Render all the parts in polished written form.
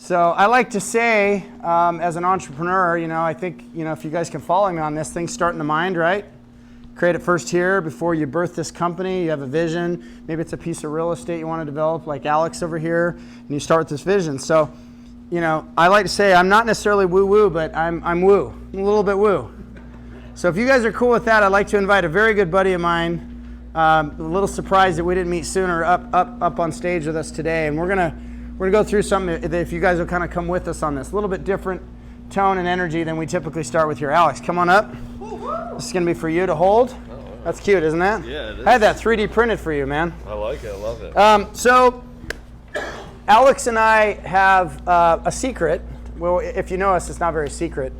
So I like to say, as an entrepreneur, I think, if you guys can follow me on this, things start in the mind, right? Create it first here before you birth this company. You have a vision. Maybe it's a piece of real estate you want to develop, like Alex over here, and you start with this vision. So, I like to say I'm not necessarily woo-woo, but I'm woo. I'm a little bit woo. So if you guys are cool with that, I'd like to invite a very good buddy of mine. A little surprised that we didn't meet sooner, up on stage with us today, and we're gonna go through something that if you guys will kind of come with us on this. A little bit different tone and energy than we typically start with here. Alex, come on up. This is going to be for you to hold. That's cute, isn't that? Yeah, it is. I had that 3D printed for you, man. I like it. I love it. So Alex and I have a secret. Well, if you know us, it's not very secret.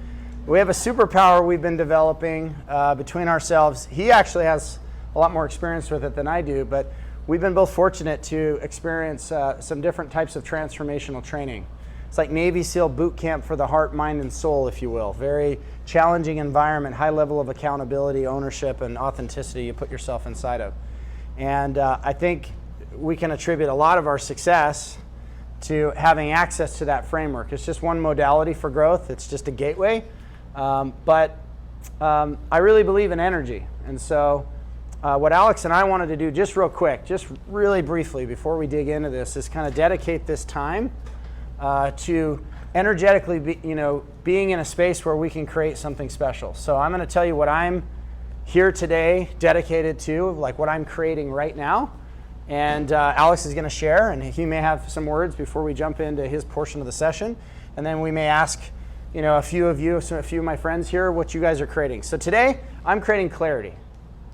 We have a superpower we've been developing between ourselves. He actually has a lot more experience with it than I do, but we've been both fortunate to experience some different types of transformational training. It's like Navy SEAL boot camp for the heart, mind, and soul, if you will. Very challenging environment, high level of accountability, ownership, and authenticity you put yourself inside of. And I think we can attribute a lot of our success to having access to that framework. It's just one modality for growth. It's just a gateway. But I really believe in energy. And so what Alex and I wanted to do just real quick, just really briefly before we dig into this, is kind of dedicate this time to energetically being in a space where we can create something special. So I'm going to tell you what I'm here today dedicated to, like what I'm creating right now. And Alex is going to share, and he may have some words before we jump into his portion of the session. And then we may ask a few of my friends here what you guys are creating. So today I'm creating clarity.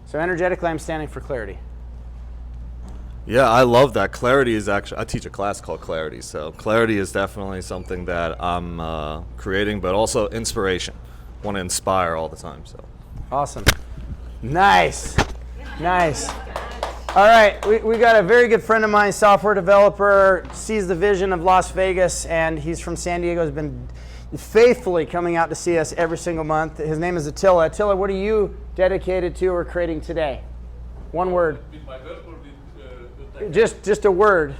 So energetically I'm standing for clarity. Yeah, I love that. Clarity is actually, I teach a class called Clarity. So clarity is definitely something that I'm creating, but also inspiration. I want to inspire all the time. So awesome. Nice. Nice. All right, we got a very good friend of mine, software developer, sees the vision of Las Vegas, and he's from San Diego, has been faithfully coming out to see us every single month. His name is Attila. Attila, what are you dedicated to or creating today? One word. With my work or with the tech? Just a word.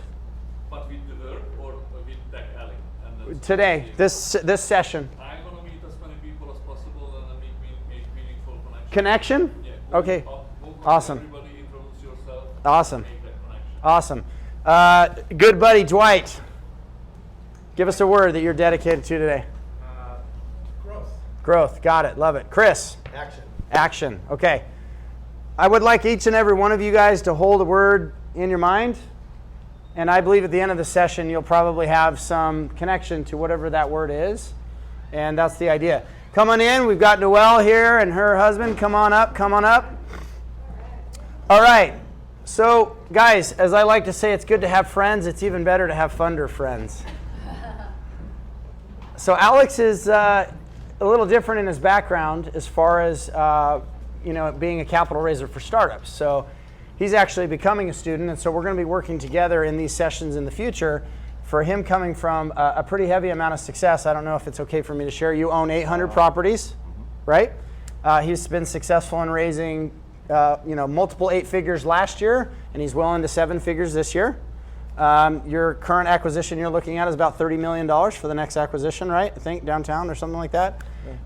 But with the work or with Tech Alley? And Today, this session. I'm going to meet as many people as possible and make meaningful connection. Connection? Yeah. Okay. Welcome Awesome. Everybody introduce yourself. Awesome. Make that connection. Awesome. Good buddy, Dwight. Give us a word that you're dedicated to today. Growth. Growth. Got it. Love it. Chris. Action. Action. Okay. I would like each and every one of you guys to hold a word in your mind. And I believe at the end of the session, you'll probably have some connection to whatever that word is. And that's the idea. Come on in. We've got Noelle here and her husband. Come on up. Come on up. All right. So, guys, as I like to say, it's good to have friends. It's even better to have funder friends. So Alex is a little different in his background as far as being a capital raiser for startups. So he's actually becoming a student, and so we're going to be working together in these sessions in the future. For him coming from a pretty heavy amount of success, I don't know if it's okay for me to share. You own 800 properties, right? He's been successful in raising multiple 8 figures last year, and he's well into 7 figures this year. Your current acquisition you're looking at is about $30 million for the next acquisition, right? I think downtown or something like that.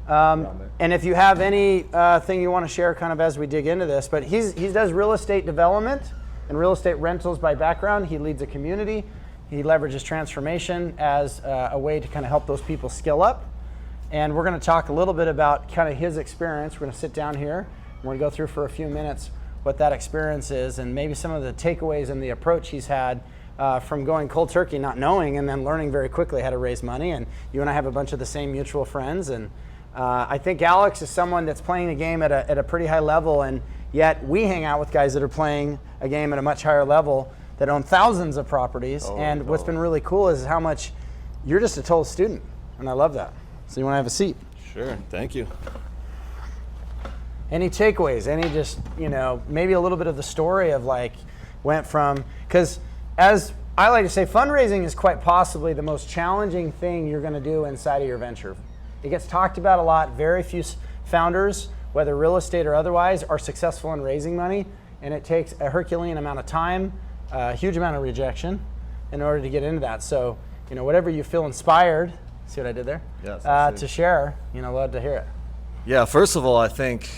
And if you have any thing you want to share kind of as we dig into this, but he does real estate development and real estate rentals by background. He leads a community. He leverages transformation as a way to kind of help those people skill up. And we're going to talk a little bit about kind of his experience. We're going to sit down here. We're going to go through for a few minutes what that experience is and maybe some of the takeaways and the approach he's had from going cold turkey, not knowing, and then learning very quickly how to raise money. And you and I have a bunch of the same mutual friends. And I think Alex is someone that's playing the game at a pretty high level, and yet we hang out with guys that are playing a game at a much higher level that own thousands of properties. What's been really cool is how much you're just a total student, and I love that. So you want to have a seat? Sure. Thank you. Any takeaways? Any just, maybe a little bit of the story of went from, because as I like to say, fundraising is quite possibly the most challenging thing you're going to do inside of your venture. It gets talked about a lot. Very few founders, whether real estate or otherwise, are successful in raising money, and it takes a Herculean amount of time, a huge amount of rejection in order to get into that. So whatever you feel inspired. See what I did there? Yes, I see. To share. Love to hear it. Yeah, first of all, I think,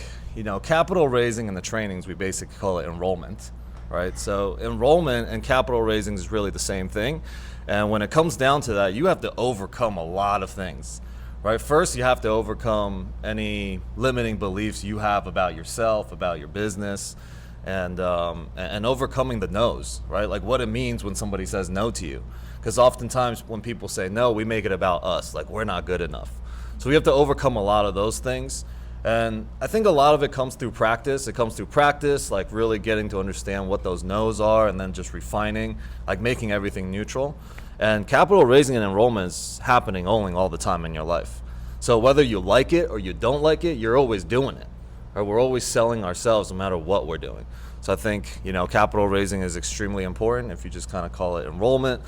capital raising in the trainings, we basically call it enrollment, right? So enrollment and capital raising is really the same thing. And when it comes down to that, you have to overcome a lot of things, right? First, you have to overcome any limiting beliefs you have about yourself, about your business, and overcoming the no's, right? Like what it means when somebody says no to you. Because oftentimes when people say no, we make it about us, like we're not good enough. So we have to overcome a lot of those things. And I think a lot of it comes through practice. It comes through practice, like really getting to understand what those no's are and then just refining, like making everything neutral. And capital raising and enrollment is happening only all the time in your life. So whether you like it or you don't like it, you're always doing it. Right? We're always selling ourselves no matter what we're doing. So I think, capital raising is extremely important if you just kind of call it enrollment.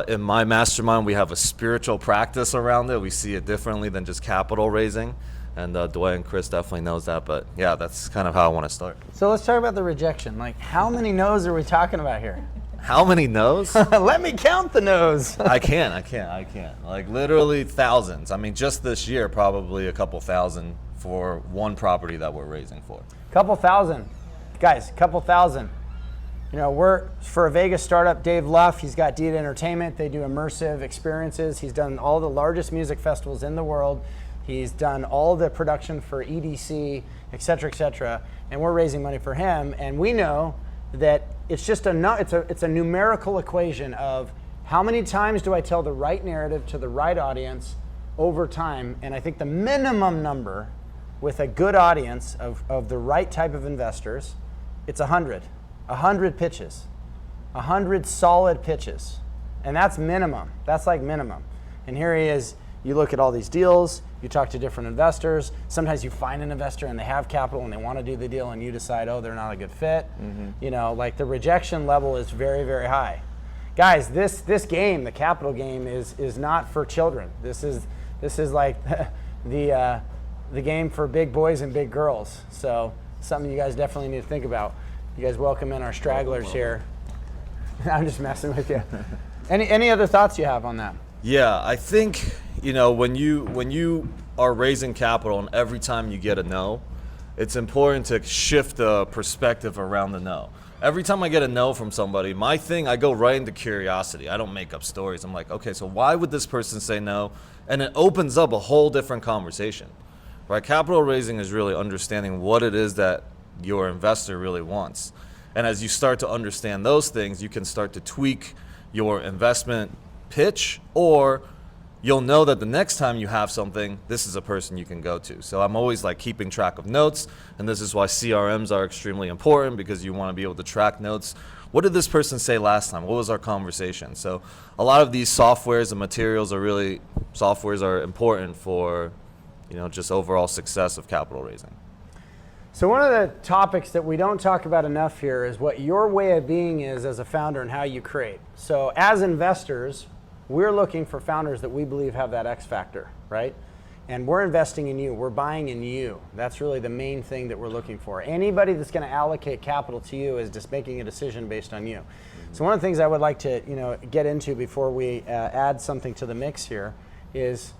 In my mastermind, we have a spiritual practice around it. We see it differently than just capital raising. And Dwayne and Chris definitely knows that. But yeah, that's kind of how I want to start. So let's talk about the rejection. Like, how many no's are we talking about here? How many no's? Let me count the no's. I can't. Like literally thousands. I mean, just this year, probably a couple thousand for one property that we're raising for. Couple thousand. Guys, couple thousand. We're for a Vegas startup, Dave Luff. He's got Deed Entertainment. They do immersive experiences. He's done all the largest music festivals in the world. He's done all the production for EDC, et cetera, and we're raising money for him. And we know that it's just it's a numerical equation of how many times do I tell the right narrative to the right audience over time. And I think the minimum number with a good audience of the right type of investors, it's 100. 100 pitches, 100 solid pitches. And that's minimum. That's like minimum. And here he is. You look at all these deals, you talk to different investors. Sometimes you find an investor and they have capital and they want to do the deal and you decide, oh, they're not a good fit. Mm-hmm. Like the rejection level is very, very high. Guys, this game, the capital game, is not for children. This is like the game for big boys and big girls. So something you guys definitely need to think about. You guys welcome in our stragglers here. I'm just messing with you. Any other thoughts you have on that? Yeah, I think, when you are raising capital and every time you get a no, it's important to shift the perspective around the no. Every time I get a no from somebody, I go right into curiosity. I don't make up stories. I'm like, okay, so why would this person say no? And it opens up a whole different conversation, right? Capital raising is really understanding what it is that your investor really wants. And as you start to understand those things, you can start to tweak your investment pitch, or you'll know that the next time you have something, this is a person you can go to. So I'm always like keeping track of notes, and this is why CRMs are extremely important, because you want to be able to track notes. What did this person say last time? What was our conversation? So a lot of these softwares and materials are important for, just overall success of capital raising. So one of the topics that we don't talk about enough here is what your way of being is as a founder and how you create. So as investors, we're looking for founders that we believe have that X factor, right? And we're investing in you. We're buying in you. That's really the main thing that we're looking for. Anybody that's going to allocate capital to you is just making a decision based on you. Mm-hmm. So one of the things I would like to get into before we add something to the mix here is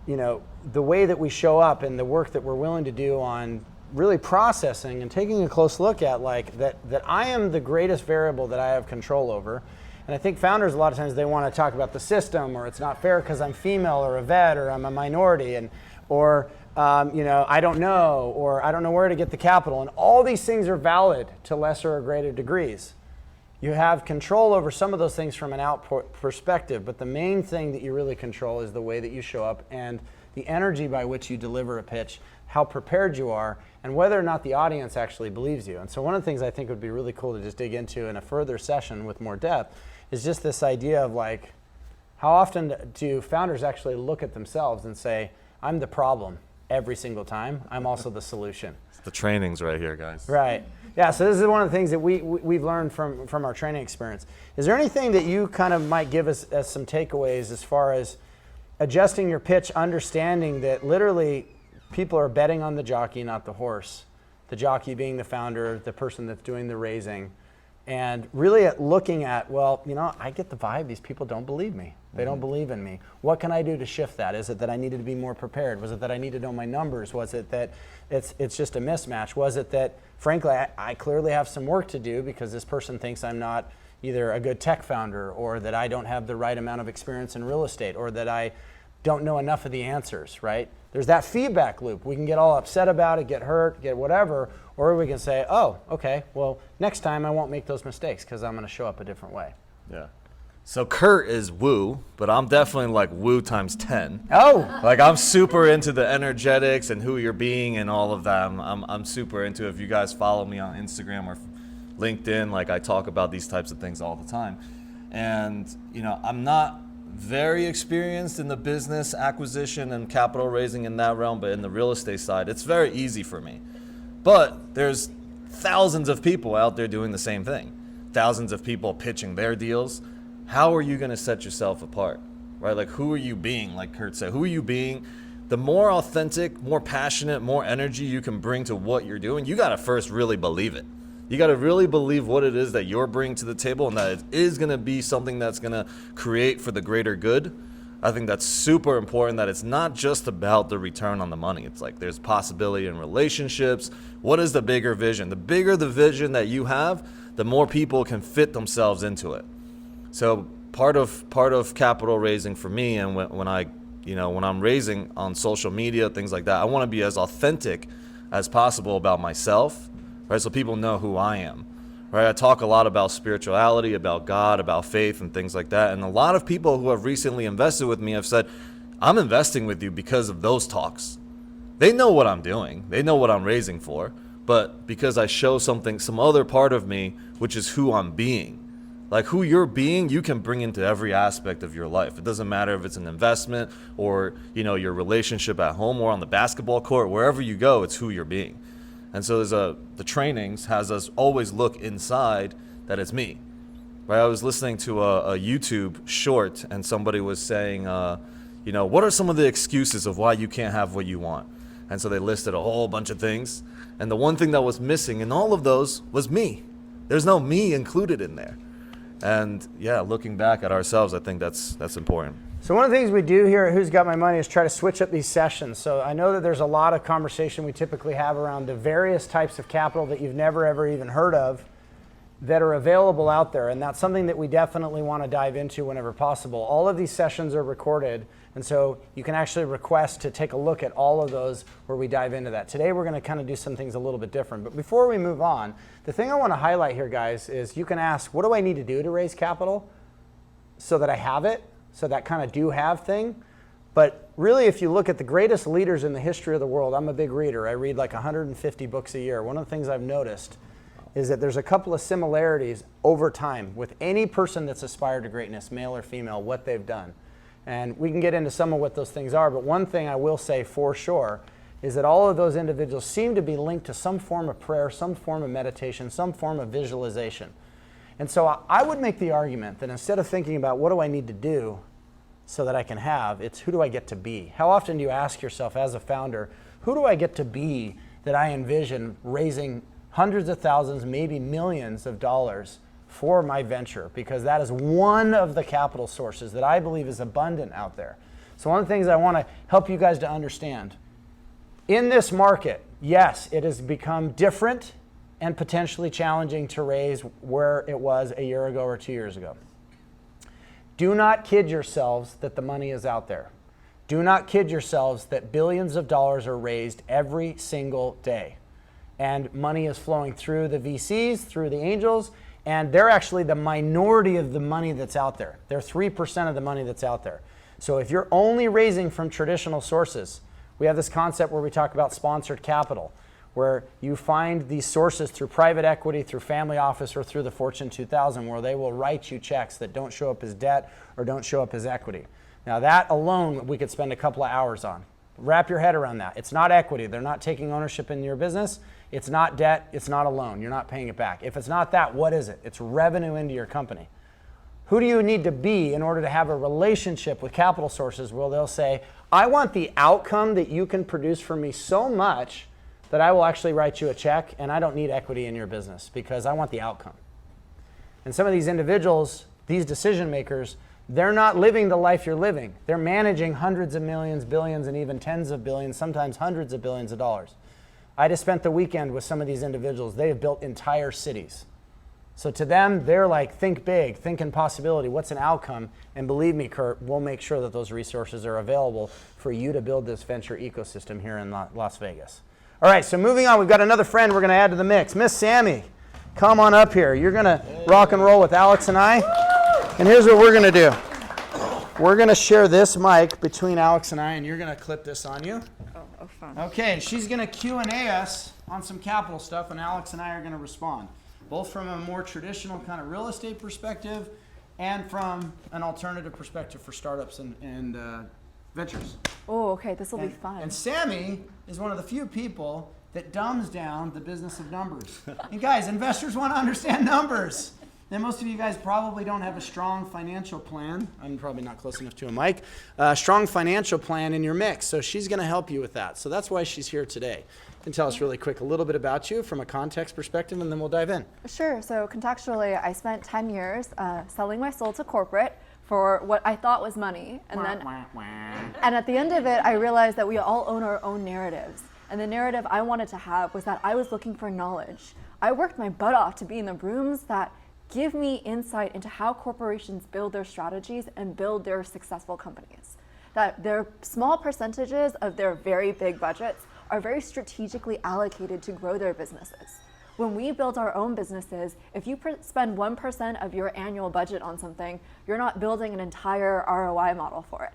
the way that we show up and the work that we're willing to do on really processing and taking a close look at that I am the greatest variable that I have control over. And I think founders, a lot of times, they want to talk about the system, or it's not fair because I'm female or a vet or I'm a minority, or I don't know, or I don't know where to get the capital. And all these things are valid to lesser or greater degrees. You have control over some of those things from an output perspective, but the main thing that you really control is the way that you show up and the energy by which you deliver a pitch, how prepared you are, and whether or not the audience actually believes you. And so one of the things I think would be really cool to just dig into in a further session with more depth is just this idea of like, how often do founders actually look at themselves and say, I'm the problem every single time, I'm also the solution. It's the trainings right here, guys. Right. Yeah, so this is one of the things that we've learned from our training experience. Is there anything that you kind of might give us as some takeaways as far as adjusting your pitch, understanding that literally people are betting on the jockey, not the horse? The jockey being the founder, the person that's doing the raising. And really looking at, well, I get the vibe these people don't believe me. They don't believe in me. What can I do to shift that? Is it that I needed to be more prepared? Was it that I need to know my numbers? Was it that it's just a mismatch? Was it that, frankly, I clearly have some work to do because this person thinks I'm not either a good tech founder, or that I don't have the right amount of experience in real estate, or that I don't know enough of the answers, right? There's that feedback loop. We can get all upset about it, get hurt, get whatever, or we can say, oh, okay, well, next time I won't make those mistakes because I'm going to show up a different way. Yeah. So Kurt is woo, but I'm definitely like woo times 10. Oh! Like I'm super into the energetics and who you're being and all of that. I'm super into it. If you guys follow me on Instagram or LinkedIn, like I talk about these types of things all the time. And, I'm not very experienced in the business acquisition and capital raising in that realm, but in the real estate side, it's very easy for me. But there's thousands of people out there doing the same thing. Thousands of people pitching their deals. How are you going to set yourself apart, right? Like, who are you being? Like Kurt said, who are you being? The more authentic, more passionate, more energy you can bring to what you're doing, you got to first really believe it. You got to really believe what it is that you're bringing to the table and that it is going to be something that's going to create for the greater good. I think that's super important, that it's not just about the return on the money. It's like there's possibility in relationships. What is the bigger vision? The bigger the vision that you have, the more people can fit themselves into it. So part of capital raising for me, and when I'm raising on social media, things like that, I want to be as authentic as possible about myself, right? So people know who I am, right? I talk a lot about spirituality, about God, about faith and things like that. And a lot of people who have recently invested with me have said, I'm investing with you because of those talks. They know what I'm doing. They know what I'm raising for, but because I show some other part of me, which is who I'm being. Like who you're being, you can bring into every aspect of your life. It doesn't matter if it's an investment or, your relationship at home or on the basketball court, wherever you go, it's who you're being. And so the trainings has us always look inside that it's me, right? I was listening to a YouTube short and somebody was saying, what are some of the excuses of why you can't have what you want? And so they listed a whole bunch of things. And the one thing that was missing in all of those was me. There's no me included in there. And yeah, looking back at ourselves, I think that's important. So one of the things we do here at Who's Got My Money is try to switch up these sessions. So I know that there's a lot of conversation we typically have around the various types of capital that you've never ever even heard of that are available out there. And that's something that we definitely want to dive into whenever possible. All of these sessions are recorded. And so you can actually request to take a look at all of those where we dive into that. Today we're going to kind of do some things a little bit different. But before we move on, the thing I want to highlight here, guys, is you can ask, what do I need to do to raise capital so that I have it? So that kind of do have thing. But really, if you look at the greatest leaders in the history of the world, I'm a big reader. I read like 150 books a year. One of the things I've noticed is that there's a couple of similarities over time with any person that's aspired to greatness, male or female, what they've done. And we can get into some of what those things are, but one thing I will say for sure is that all of those individuals seem to be linked to some form of prayer, some form of meditation, some form of visualization. And so I would make the argument that instead of thinking about what do I need to do so that I can have, it's who do I get to be? How often do you ask yourself as a founder, who do I get to be that I envision raising hundreds of thousands, maybe millions of dollars for my venture? Because that is one of the capital sources that I believe is abundant out there. So one of the things I want to help you guys to understand, in this market, yes, it has become different and potentially challenging to raise where it was a year ago or 2 years ago. Do not kid yourselves that the money is out there. Do not kid yourselves that billions of dollars are raised every single day. And money is flowing through the VCs, through the angels, and they're actually the minority of the money that's out there. They're 3% of the money that's out there. So if you're only raising from traditional sources, we have this concept where we talk about sponsored capital, where you find these sources through private equity, through family office, or through the Fortune 2000, where they will write you checks that don't show up as debt or don't show up as equity. Now that alone, we could spend a couple of hours on. Wrap your head around that. It's not equity. They're not taking ownership in your business. It's not debt. It's not a loan. You're not paying it back. If it's not that, what is it? It's revenue into your company. Who do you need to be in order to have a relationship with capital sources where they'll say, I want the outcome that you can produce for me so much that I will actually write you a check and I don't need equity in your business because I want the outcome. And some of these individuals, these decision makers, they're not living the life you're living. They're managing hundreds of millions, billions, and even tens of billions, sometimes hundreds of billions of dollars. I just spent the weekend with some of these individuals. They have built entire cities. So to them, they're like, think big, think in possibility, what's an outcome? And believe me, Kurt, we'll make sure that those resources are available for you to build this venture ecosystem here in Las Vegas. All right, so moving on, we've got another friend we're going to add to the mix. Miss Sammy, come on up here. You're going to rock and roll with Alex and I. And here's what we're going to do. We're going to share this mic between Alex and I, and you're going to clip this on you. Oh, fun. Okay, she's going to Q&A us on some capital stuff, and Alex and I are going to respond, both from a more traditional kind of real estate perspective and from an alternative perspective for startups and ventures. Oh, okay, this will be fun. And Sammy is one of the few people that dumbs down the business of numbers. And guys, investors want to understand numbers. And most of you guys probably don't have a strong financial plan. I'm probably not close enough to a mic. Strong financial plan in your mix. So she's going to help you with that. So that's why she's here today. You can tell us really quick a little bit about you from a context perspective, and then we'll dive in. Sure, so contextually, I spent 10 years selling my soul to corporate for what I thought was money. And at the end of it, I realized that we all own our own narratives. And the narrative I wanted to have was that I was looking for knowledge. I worked my butt off to be in the rooms that give me insight into how corporations build their strategies and build their successful companies. That their small percentages of their very big budgets are very strategically allocated to grow their businesses. When we build our own businesses, if you spend 1% of your annual budget on something, you're not building an entire ROI model for it.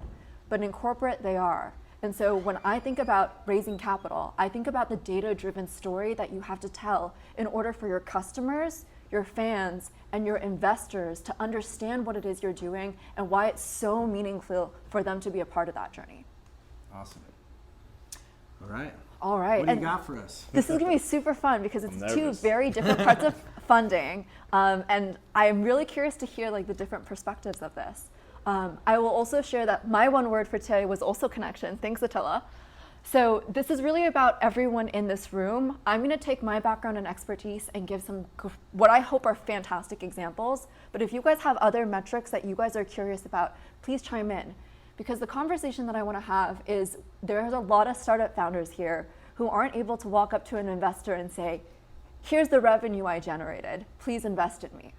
But in corporate, they are. And so when I think about raising capital, I think about the data-driven story that you have to tell in order for your customers, your fans, and your investors to understand what it is you're doing and why it's so meaningful for them to be a part of that journey. Awesome. All right. All right. What do you got for us? This is going to be super fun because it's two very different parts of funding. And I'm really curious to hear like the different perspectives of this. I will also share that my one word for today was also connection. Thanks, Attila. So this is really about everyone in this room. I'm going to take my background and expertise and give some what I hope are fantastic examples. But if you guys have other metrics that you guys are curious about, please chime in. Because the conversation that I want to have is there's a lot of startup founders here who aren't able to walk up to an investor and say, here's the revenue I generated, please invest in me.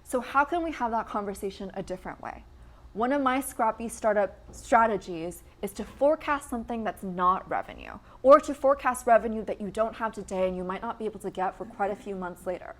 So how can we have that conversation a different way? One of my scrappy startup strategies is to forecast something that's not revenue, or to forecast revenue that you don't have today and you might not be able to get for quite a few months later.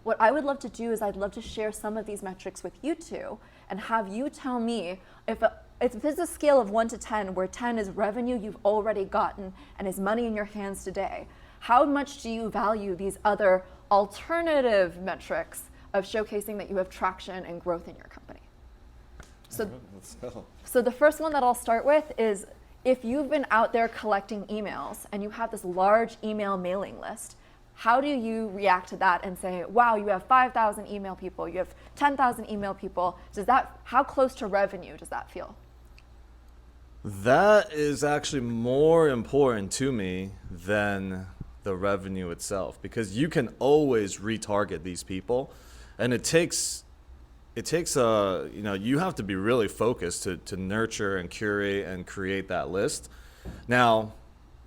What I would love to do is I'd love to share some of these metrics with you two and have you tell me if there's a scale of 1 to 10 where 10 is revenue you've already gotten and is money in your hands today, how much do you value these other alternative metrics of showcasing that you have traction and growth in your company? So the first one that I'll start with is if you've been out there collecting emails and you have this large email mailing list, how do you react to that and say, wow, you have 5,000 email people, you have 10,000 email people. How close to revenue does that feel? That is actually more important to me than the revenue itself, because you can always retarget these people, and it takes you have to be really focused to nurture and curate and create that list. Now,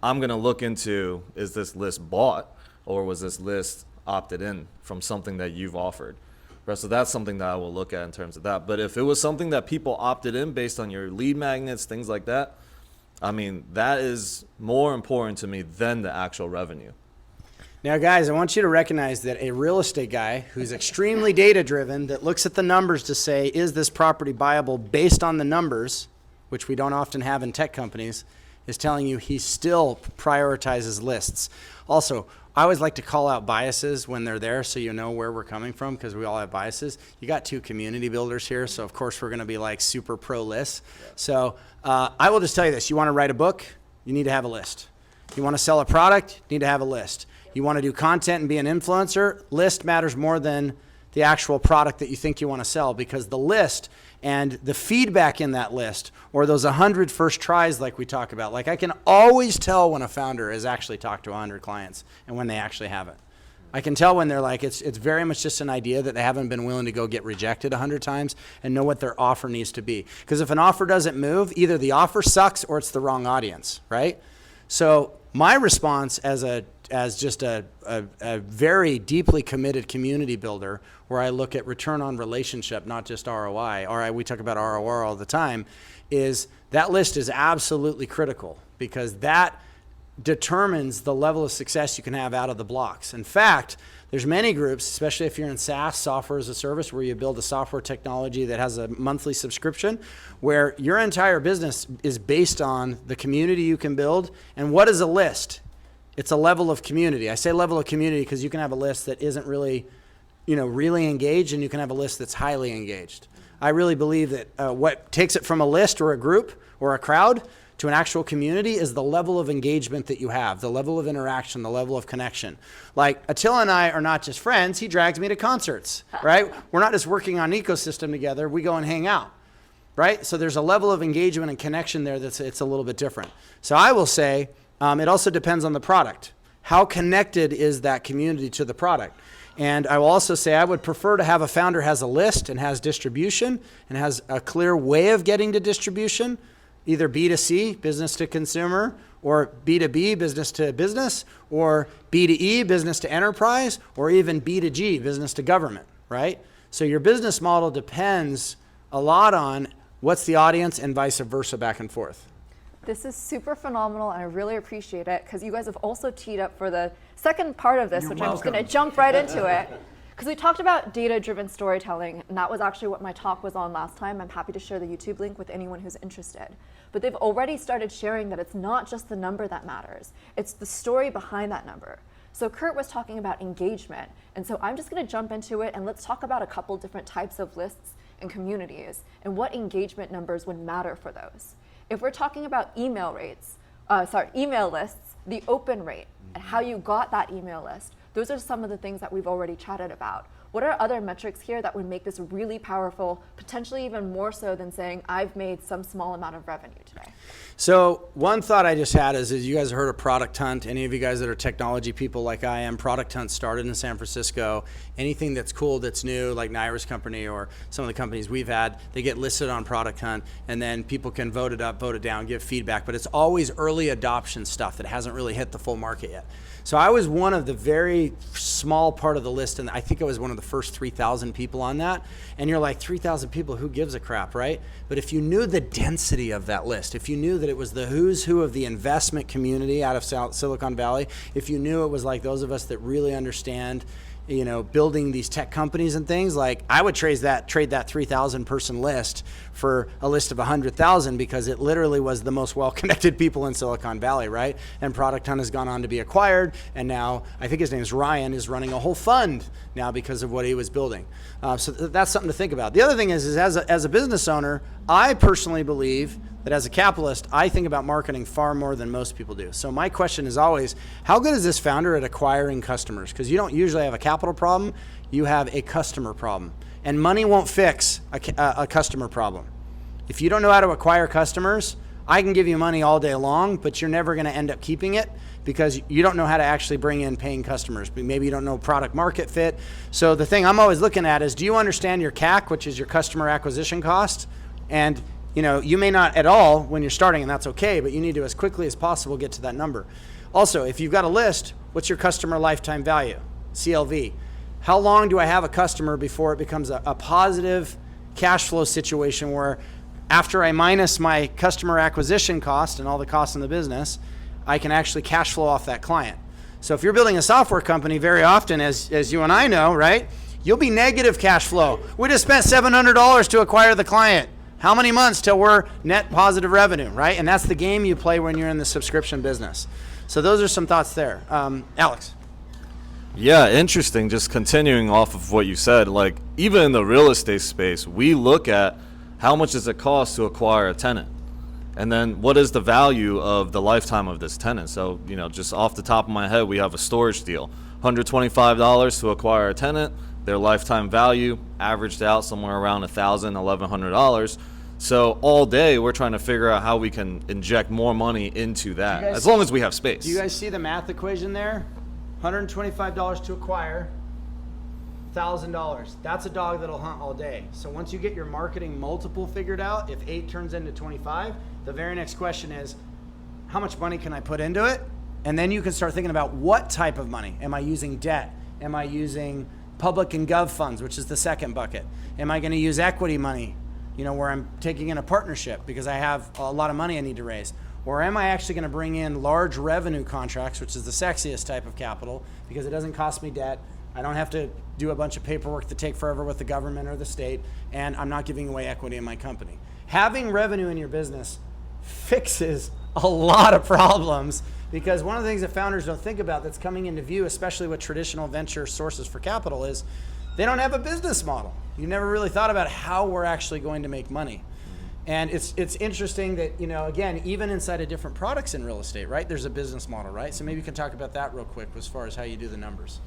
I'm going to look into, is this list bought or was this list opted in from something that you've offered? Right, so that's something that I will look at in terms of that. But if it was something that people opted in based on your lead magnets, things like that, I mean, that is more important to me than the actual revenue. Now, guys, I want you to recognize that a real estate guy who's extremely data-driven, that looks at the numbers to say, is this property buyable based on the numbers, which we don't often have in tech companies, is telling you he still prioritizes lists. Also, I always like to call out biases when they're there so you know where we're coming from, because we all have biases. You got two community builders here, so of course we're going to be like super pro lists. Yeah. So I will just tell you this. You want to write a book, you need to have a list. You want to sell a product, you need to have a list. You want to do content and be an influencer, list matters more than the actual product that you think you want to sell, because the list and the feedback in that list, or those 100 first tries like we talk about, like I can always tell when a founder has actually talked to 100 clients and when they actually haven't. I can tell when they're like, it's very much just an idea that they haven't been willing to go get rejected 100 times and know what their offer needs to be. Because if an offer doesn't move, either the offer sucks or it's the wrong audience, right? So my response as just a very deeply committed community builder, where I look at return on relationship, not just ROI, we talk about ROR all the time, is that list is absolutely critical, because that determines the level of success you can have out of the blocks. In fact, there's many groups, especially if you're in SaaS, software as a service, where you build a software technology that has a monthly subscription, where your entire business is based on the community you can build. And what is a list? It's a level of community. I say level of community because you can have a list that isn't really, really engaged, and you can have a list that's highly engaged. I really believe that what takes it from a list or a group or a crowd to an actual community is the level of engagement that you have, the level of interaction, the level of connection. Like, Attila and I are not just friends, he drags me to concerts, right? We're not just working on an ecosystem together, we go and hang out, right? So there's a level of engagement and connection there it's a little bit different. So I will say, it also depends on the product. How connected is that community to the product? And I will also say I would prefer to have a founder has a list and has distribution and has a clear way of getting to distribution, either B2C, business to consumer, or B2B, business to business, or B2E, business to enterprise, or even B2G, business to government, right? So your business model depends a lot on what's the audience and vice versa, back and forth. This is super phenomenal, and I really appreciate it, because you guys have also teed up for the second part of this, You're which welcome. I'm just going to jump right into it. Because we talked about data-driven storytelling, and that was actually what my talk was on last time. I'm happy to share the YouTube link with anyone who's interested. But they've already started sharing that it's not just the number that matters, it's the story behind that number. So Kurt was talking about engagement, and so I'm just going to jump into it, and let's talk about a couple different types of lists and communities and what engagement numbers would matter for those. If we're talking about email lists, the open rate and how you got that email list, those are some of the things that we've already chatted about. What are other metrics here that would make this really powerful, potentially even more so than saying I've made some small amount of revenue today? So one thought I just had is you guys heard of Product Hunt? Any of you guys that are technology people like I am, Product Hunt started in San Francisco. Anything that's cool, that's new, like Naira's company or some of the companies we've had, they get listed on Product Hunt, and then people can vote it up, vote it down, give feedback. But it's always early adoption stuff that hasn't really hit the full market yet. So I was one of the very small part of the list, and I think I was one of the first 3,000 people on that. And you're like, 3,000 people, who gives a crap, right? But if you knew the density of that list, if you knew that it was the who's who of the investment community out of Silicon Valley, if you knew it was like those of us that really understand, building these tech companies and things, like I would trade that 3,000 person list for a list of 100,000, because it literally was the most well-connected people in Silicon Valley, right? And Product Hunt has gone on to be acquired, and now I think his name is Ryan, is running a whole fund now because of what he was building. So that's something to think about. The other thing is as a business owner, I personally believe that as a capitalist, I think about marketing far more than most people do. So my question is always, how good is this founder at acquiring customers? Because you don't usually have a capital problem, you have a customer problem. And money won't fix a customer problem. If you don't know how to acquire customers, I can give you money all day long, but you're never gonna end up keeping it because you don't know how to actually bring in paying customers. Maybe you don't know product market fit. So the thing I'm always looking at is, do you understand your CAC, which is your customer acquisition cost? And you may not at all when you're starting, and that's okay, but you need to, as quickly as possible, get to that number. Also, if you've got a list, what's your customer lifetime value, CLV? How long do I have a customer before it becomes a positive cash flow situation where after I minus my customer acquisition cost and all the costs in the business, I can actually cash flow off that client? So if you're building a software company, very often, as you and I know, right, you'll be negative cash flow. We just spent $700 to acquire the client. How many months till we're net positive revenue, right? And that's the game you play when you're in the subscription business. So those are some thoughts there. Alex. Yeah, interesting. Just continuing off of what you said, like even in the real estate space, we look at how much does it cost to acquire a tenant? And then what is the value of the lifetime of this tenant? So, just off the top of my head, we have a storage deal, $125 to acquire a tenant. Their lifetime value averaged out somewhere around $1,000, $1,100. So all day we're trying to figure out how we can inject more money into that, as long as we have space. Do you guys see the math equation there? $125 to acquire, $1,000. That's a dog that'll hunt all day. So once you get your marketing multiple figured out, if 8 turns into 25, the very next question is, how much money can I put into it? And then you can start thinking about what type of money. Am I using debt? Am I using public and gov funds, which is the second bucket? Am I going to use equity money, where I'm taking in a partnership because I have a lot of money I need to raise? Or am I actually going to bring in large revenue contracts, which is the sexiest type of capital because it doesn't cost me debt. I don't have to do a bunch of paperwork that take forever with the government or the state, and I'm not giving away equity in my company. Having revenue in your business fixes a lot of problems, because one of the things that founders don't think about that's coming into view, especially with traditional venture sources for capital, is they don't have a business model. You never really thought about how we're actually going to make money. And it's interesting that, again, even inside of different products in real estate, right, there's a business model, right? So maybe you can talk about that real quick as far as how you do the numbers.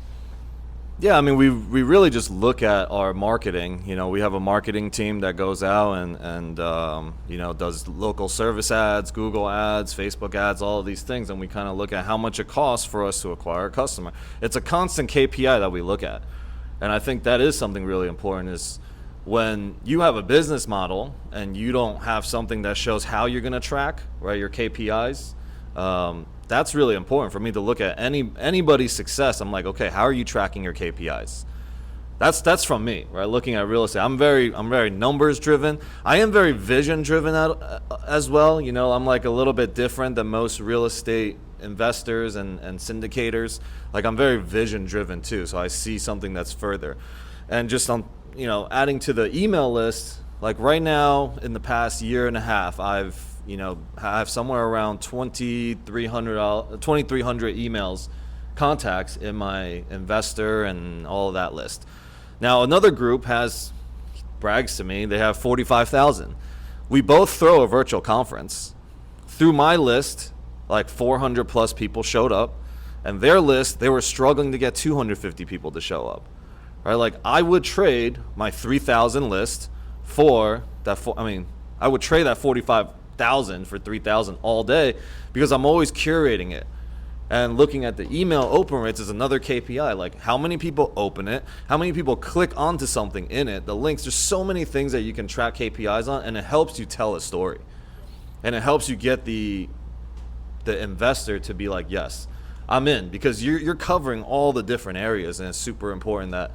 Yeah, I mean, we really just look at our marketing. We have a marketing team that goes out and does local service ads, Google ads, Facebook ads, all of these things, and we kind of look at how much it costs for us to acquire a customer. It's a constant KPI that we look at, and I think that is something really important. Is when you have a business model and you don't have something that shows how you're going to track, right, your KPIs. That's really important for me to look at anybody's success. I'm like, okay, how are you tracking your KPIs? That's from me, right? Looking at real estate, I'm very numbers driven. I am very vision driven as well. I'm like a little bit different than most real estate investors and syndicators. Like, I'm very vision driven too. So I see something that's further, and just on adding to the email list. Like right now, in the past year and a half, I have somewhere around 2,300 emails, contacts in my investor and all of that list. Now, another group brags to me, they have 45,000. We both throw a virtual conference. Through my list, like 400 plus people showed up, and their list, they were struggling to get 250 people to show up. Right? Like, I would trade my 3,000 list for that. I would trade that 45,000 for 3,000 all day, because I'm always curating it. And looking at the email open rates is another KPI, like how many people open it, how many people click onto something in it, the links. There's so many things that you can track KPIs on, and it helps you tell a story. And it helps you get the investor to be like, yes, I'm in, because you're covering all the different areas, and it's super important that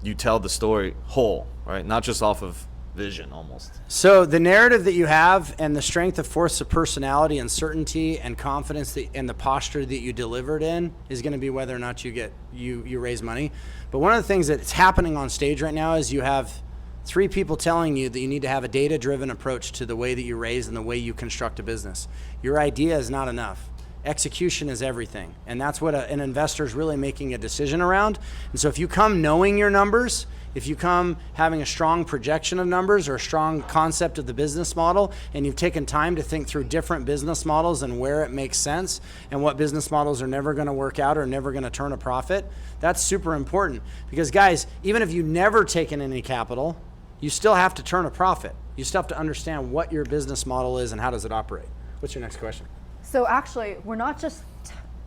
you tell the story whole, right? Not just off of vision almost. So the narrative that you have and the strength of force of personality and certainty and confidence and the posture that you delivered in is going to be whether or not you raise money. But one of the things that's happening on stage right now is you have 3 people telling you that you need to have a data-driven approach to the way that you raise and the way you construct a business. Your idea is not enough. Execution is everything. And that's what an investor is really making a decision around. And so if you come knowing your numbers, if you come having a strong projection of numbers or a strong concept of the business model, and you've taken time to think through different business models and where it makes sense and what business models are never going to work out or never going to turn a profit, that's super important. Because guys, even if you've never taken any capital, you still have to turn a profit. You still have to understand what your business model is and how does it operate. What's your next question? So actually, we're not just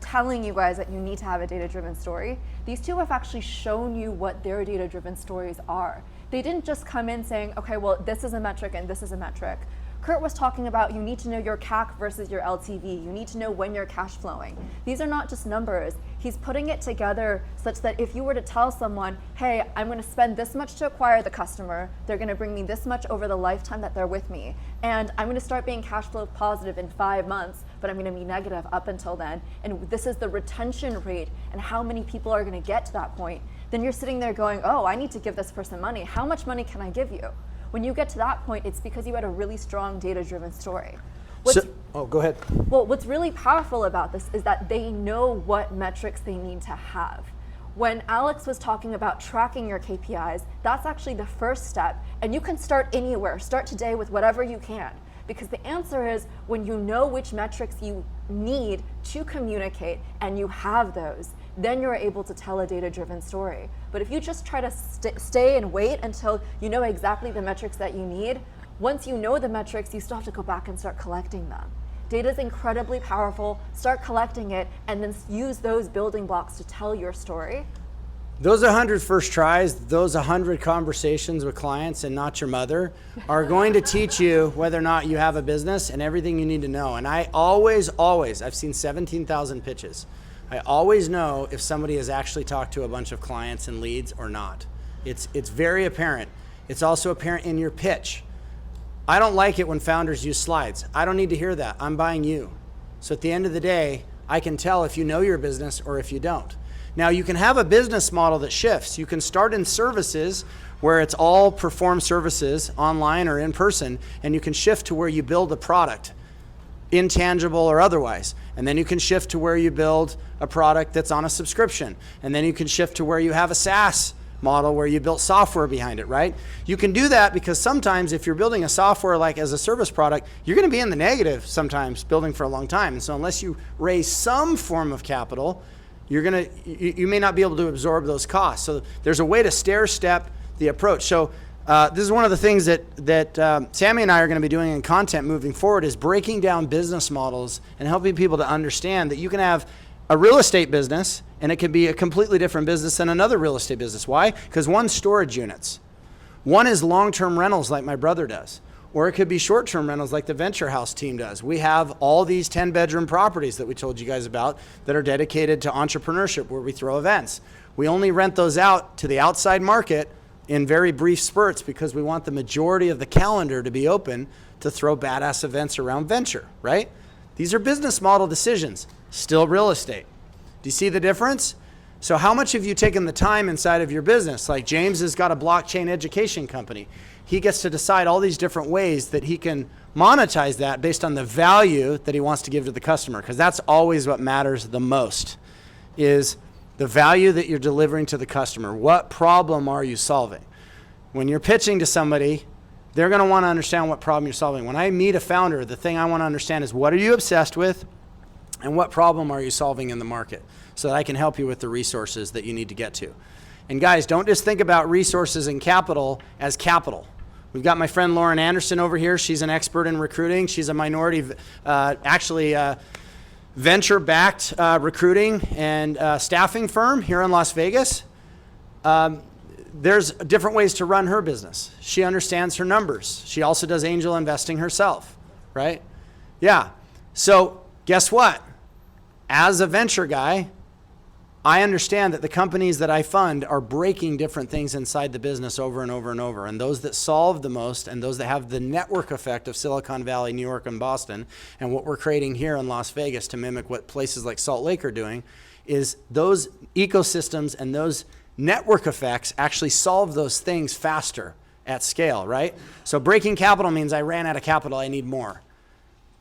telling you guys that you need to have a data-driven story. These two have actually shown you what their data-driven stories are. They didn't just come in saying, okay, well, this is a metric and this is a metric. Kurt was talking about you need to know your CAC versus your LTV. You need to know when you're cash flowing. These are not just numbers. He's putting it together such that if you were to tell someone, hey, I'm going to spend this much to acquire the customer, they're going to bring me this much over the lifetime that they're with me, and I'm going to start being cash flow positive in 5 months, but I'm going to be negative up until then, and this is the retention rate and how many people are going to get to that point, then you're sitting there going, oh, I need to give this person money. How much money can I give you? When you get to that point, it's because you had a really strong data-driven story. Go ahead. Well, what's really powerful about this is that they know what metrics they need to have. When Alex was talking about tracking your KPIs, that's actually the first step, and you can start anywhere. Start today with whatever you can, because the answer is when you know which metrics you need to communicate and you have those, then you're able to tell a data-driven story. But if you just try to stay and wait until you know exactly the metrics that you need, once you know the metrics, you still have to go back and start collecting them. Data is incredibly powerful. Start collecting it and then use those building blocks to tell your story. Those 100 first tries, those 100 conversations with clients and not your mother are going to teach you whether or not you have a business and everything you need to know. And I always, I've seen 17,000 pitches. I always know if somebody has actually talked to a bunch of clients and leads or not. It's very apparent. It's also apparent in your pitch. I don't like it when founders use slides. I don't need to hear that. I'm buying you. So at the end of the day, I can tell if you know your business or if you don't. Now, you can have a business model that shifts. You can start in services where it's all perform services online or in person, and you can shift to where you build a product, intangible or otherwise. And then you can shift to where you build a product that's on a subscription. And then you can shift to where you have a SaaS model where you built software behind it, right? You can do that because sometimes if you're building a software like as a service product, you're going to be in the negative sometimes building for a long time. And so unless you raise some form of capital, you may not be able to absorb those costs. So there's a way to stair step the approach. So this is one of the things that Sammy and I are going to be doing in content moving forward is breaking down business models and helping people to understand that you can have a real estate business and it can be a completely different business than another real estate business. Why? Because one's storage units. One is long-term rentals like my brother does. Or it could be short-term rentals like the Venture House team does. We have all these 10-bedroom properties that we told you guys about that are dedicated to entrepreneurship where we throw events. We only rent those out to the outside market in very brief spurts because we want the majority of the calendar to be open to throw badass events around venture, right? These are business model decisions, still real estate. Do you see the difference? So how much have you taken the time inside of your business? Like James has got a blockchain education company. He gets to decide all these different ways that he can monetize that based on the value that he wants to give to the customer, because that's always what matters the most, is the value that you're delivering to the customer. What problem are you solving? When you're pitching to somebody, they're going to want to understand what problem you're solving. When I meet a founder, the thing I want to understand is what are you obsessed with and what problem are you solving in the market so that I can help you with the resources that you need to get to. And guys, don't just think about resources and capital as capital. We've got my friend Lauren Anderson over here. She's an expert in recruiting. She's a minority, venture-backed recruiting and staffing firm here in Las Vegas. There's different ways to run her business. She understands her numbers. She also does angel investing herself, right? Yeah. So guess what? As a venture guy, I understand that the companies that I fund are breaking different things inside the business over and over and over. And those that solve the most and those that have the network effect of Silicon Valley, New York, and Boston, and what we're creating here in Las Vegas to mimic what places like Salt Lake are doing, is those ecosystems and those network effects actually solve those things faster at scale, right? So breaking capital means I ran out of capital, I need more.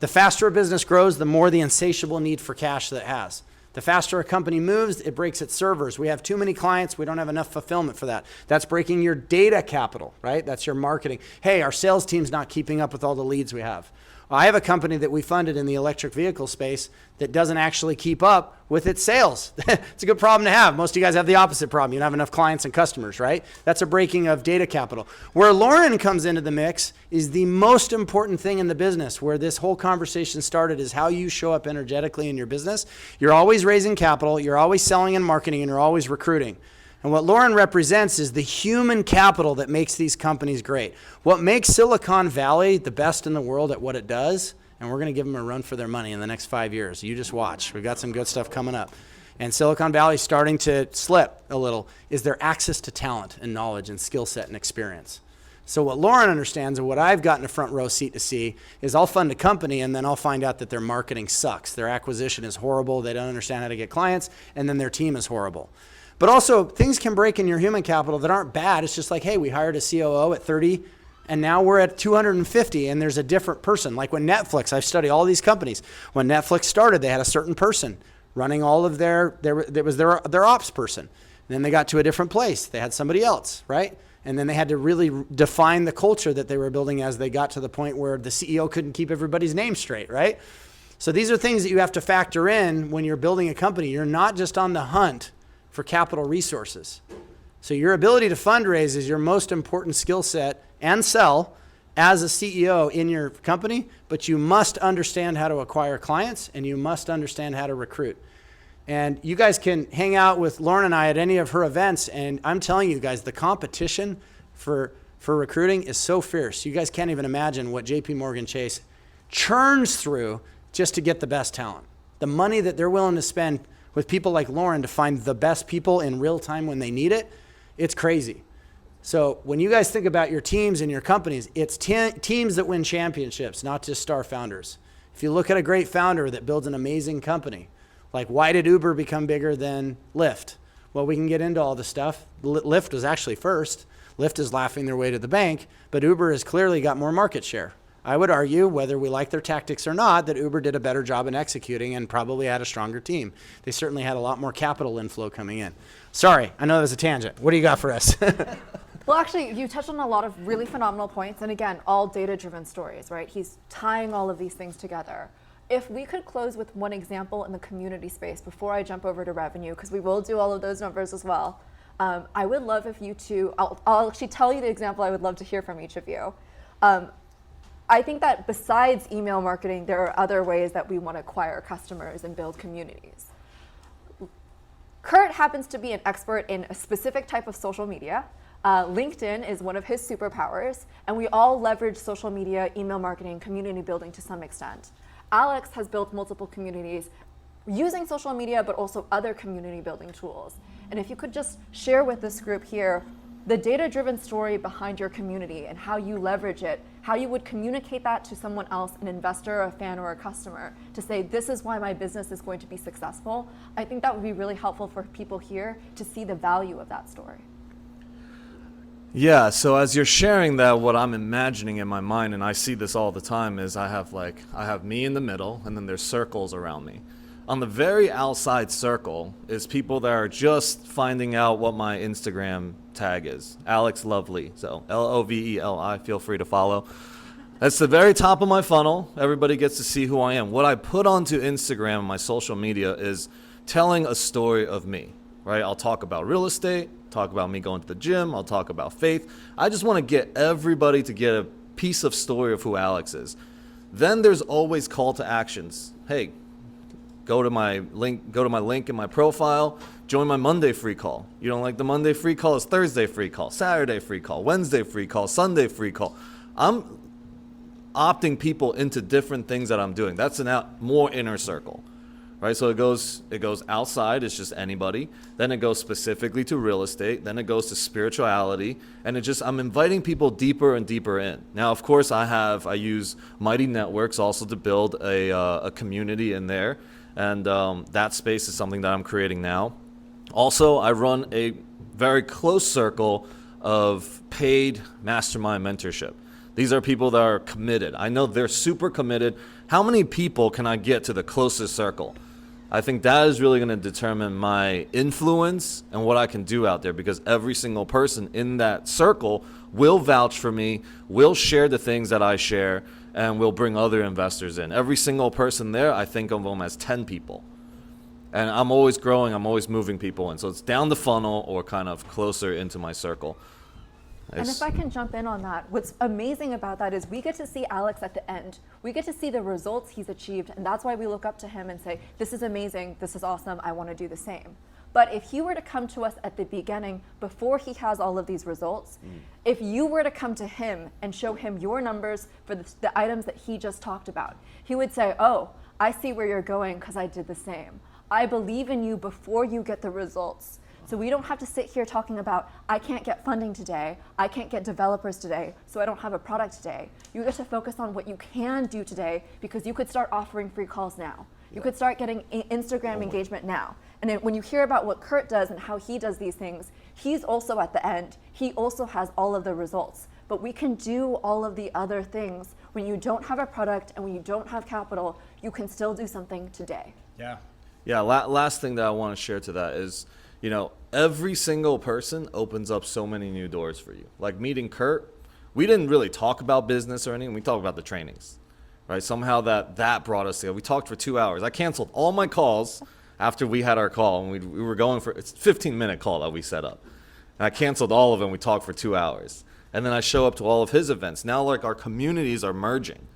The faster a business grows, the more the insatiable need for cash that it has. The faster a company moves, it breaks its servers. We have too many clients. We don't have enough fulfillment for that. That's breaking your data capital, right? That's your marketing. Hey, our sales team's not keeping up with all the leads we have. Well, I have a company that we funded in the electric vehicle space that doesn't actually keep up with its sales. It's a good problem to have. Most of you guys have the opposite problem. You don't have enough clients and customers, right? That's a breaking of data capital. Where Lauren comes into the mix is the most important thing in the business, where this whole conversation started, is how you show up energetically in your business. You're always raising capital, you're always selling and marketing, and you're always recruiting. And what Lauren represents is the human capital that makes these companies great. What makes Silicon Valley the best in the world at what it does, and we're going to give them a run for their money in the next 5 years. You just watch. We've got some good stuff coming up. And Silicon Valley's starting to slip a little, is their access to talent and knowledge and skill set and experience. So what Lauren understands, and what I've gotten a front row seat to see, is I'll fund a company and then I'll find out that their marketing sucks. Their acquisition is horrible. They don't understand how to get clients, and then their team is horrible. But also, things can break in your human capital that aren't bad. It's just like, hey, we hired a COO at 30, and now we're at 250, and there's a different person. Like when Netflix, I've studied all these companies. When Netflix started, they had a certain person running all of their ops person. And then they got to a different place. They had somebody else, right? And then they had to really define the culture that they were building as they got to the point where the CEO couldn't keep everybody's name straight, right? So these are things that you have to factor in when you're building a company. You're not just on the hunt for capital resources. So your ability to fundraise is your most important skill set and sell, as a CEO in your company, but you must understand how to acquire clients and you must understand how to recruit. And you guys can hang out with Lauren and I at any of her events, and I'm telling you guys, the competition for recruiting is so fierce. You guys can't even imagine what JP Morgan Chase churns through just to get the best talent. The money that they're willing to spend with people like Lauren to find the best people in real time when they need it, it's crazy. So when you guys think about your teams and your companies, it's teams that win championships, not just star founders. If you look at a great founder that builds an amazing company, like why did Uber become bigger than Lyft? Well, we can get into all the stuff. Lyft was actually first. Lyft is laughing their way to the bank, but Uber has clearly got more market share. I would argue, whether we like their tactics or not, that Uber did a better job in executing and probably had a stronger team. They certainly had a lot more capital inflow coming in. Sorry, I know that was a tangent. What do you got for us? Well, actually, you touched on a lot of really phenomenal points, and again, all data-driven stories, right? He's tying all of these things together. If we could close with one example in the community space before I jump over to revenue, because we will do all of those numbers as well, I would love if you two, I'll actually tell you the example I would love to hear from each of you. I think that besides email marketing, there are other ways that we want to acquire customers and build communities. Kurt happens to be an expert in a specific type of social media. LinkedIn is one of his superpowers, and we all leverage social media, email marketing, community building to some extent. Alex has built multiple communities using social media, but also other community building tools. And if you could just share with this group here the data-driven story behind your community and how you leverage it, how you would communicate that to someone else, an investor, a fan, or a customer, to say, this is why my business is going to be successful, I think that would be really helpful for people here to see the value of that story. Yeah, so as you're sharing that, what I'm imagining in my mind, and I see this all the time, is I have me in the middle, and then there's circles around me. On the very outside circle is people that are just finding out what my Instagram tag is. Alex Lovely, so Loveli, feel free to follow. That's the very top of my funnel. Everybody gets to see who I am. What I put onto Instagram and my social media is telling a story of me, right? I'll talk about real estate, talk about me going to the gym, I'll talk about faith. I just want to get everybody to get a piece of story of who Alex is. Then there's always call to actions. Hey, go to my link in my profile, join my Monday free call. You don't like the Monday free call? It's Thursday free call, Saturday free call, Wednesday free call, Sunday free call. I'm opting people into different things that I'm doing. That's more inner circle, right? So it goes outside, it's just anybody. Then it goes specifically to real estate. Then it goes to spirituality. And I'm inviting people deeper and deeper in. Now, of course, I use Mighty Networks also to build a community in there. And that space is something that I'm creating now. Also, I run a very close circle of paid mastermind mentorship. These are people that are committed. I know they're super committed. How many people can I get to the closest circle? I think that is really going to determine my influence and what I can do out there, because every single person in that circle will vouch for me, will share the things that I share, and will bring other investors in. Every single person there, I think of them as 10 people. And I'm always growing, I'm always moving people in. So it's down the funnel or kind of closer into my circle. And if I can jump in on that, what's amazing about that is we get to see Alex at the end. We get to see the results he's achieved, and that's why we look up to him and say, this is amazing, this is awesome, I want to do the same. But if he were to come to us at the beginning, before he has all of these results, if you were to come to him and show him your numbers for the items that he just talked about, he would say, oh, I see where you're going because I did the same. I believe in you before you get the results. So we don't have to sit here talking about, I can't get funding today, I can't get developers today, so I don't have a product today. You get to focus on what you can do today, because you could start offering free calls now. You could start getting Instagram engagement now. And then when you hear about what Kurt does and how he does these things, he's also at the end. He also has all of the results. But we can do all of the other things. When you don't have a product and when you don't have capital, you can still do something today. Yeah, last thing that I want to share to that is, every single person opens up so many new doors for you. Like meeting Kurt, we didn't really talk about business or anything. We talked about the trainings, right? Somehow that brought us together. We talked for 2 hours. I canceled all my calls after we had our call, and we were going for, it's a 15-minute call that we set up. And I canceled all of them. We talked for 2 hours. And then I show up to all of his events. Now like our communities are merging.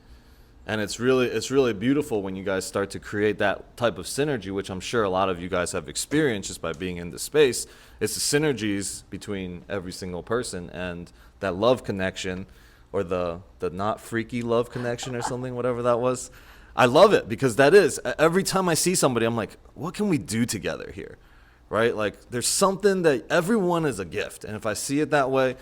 And it's really beautiful when you guys start to create that type of synergy, which I'm sure a lot of you guys have experienced just by being in the space. It's the synergies between every single person and that love connection, or the not freaky love connection or something, whatever that was. I love it because that is, every time I see somebody, I'm like, what can we do together here, right? Like there's something that everyone is a gift. And if I see it that way,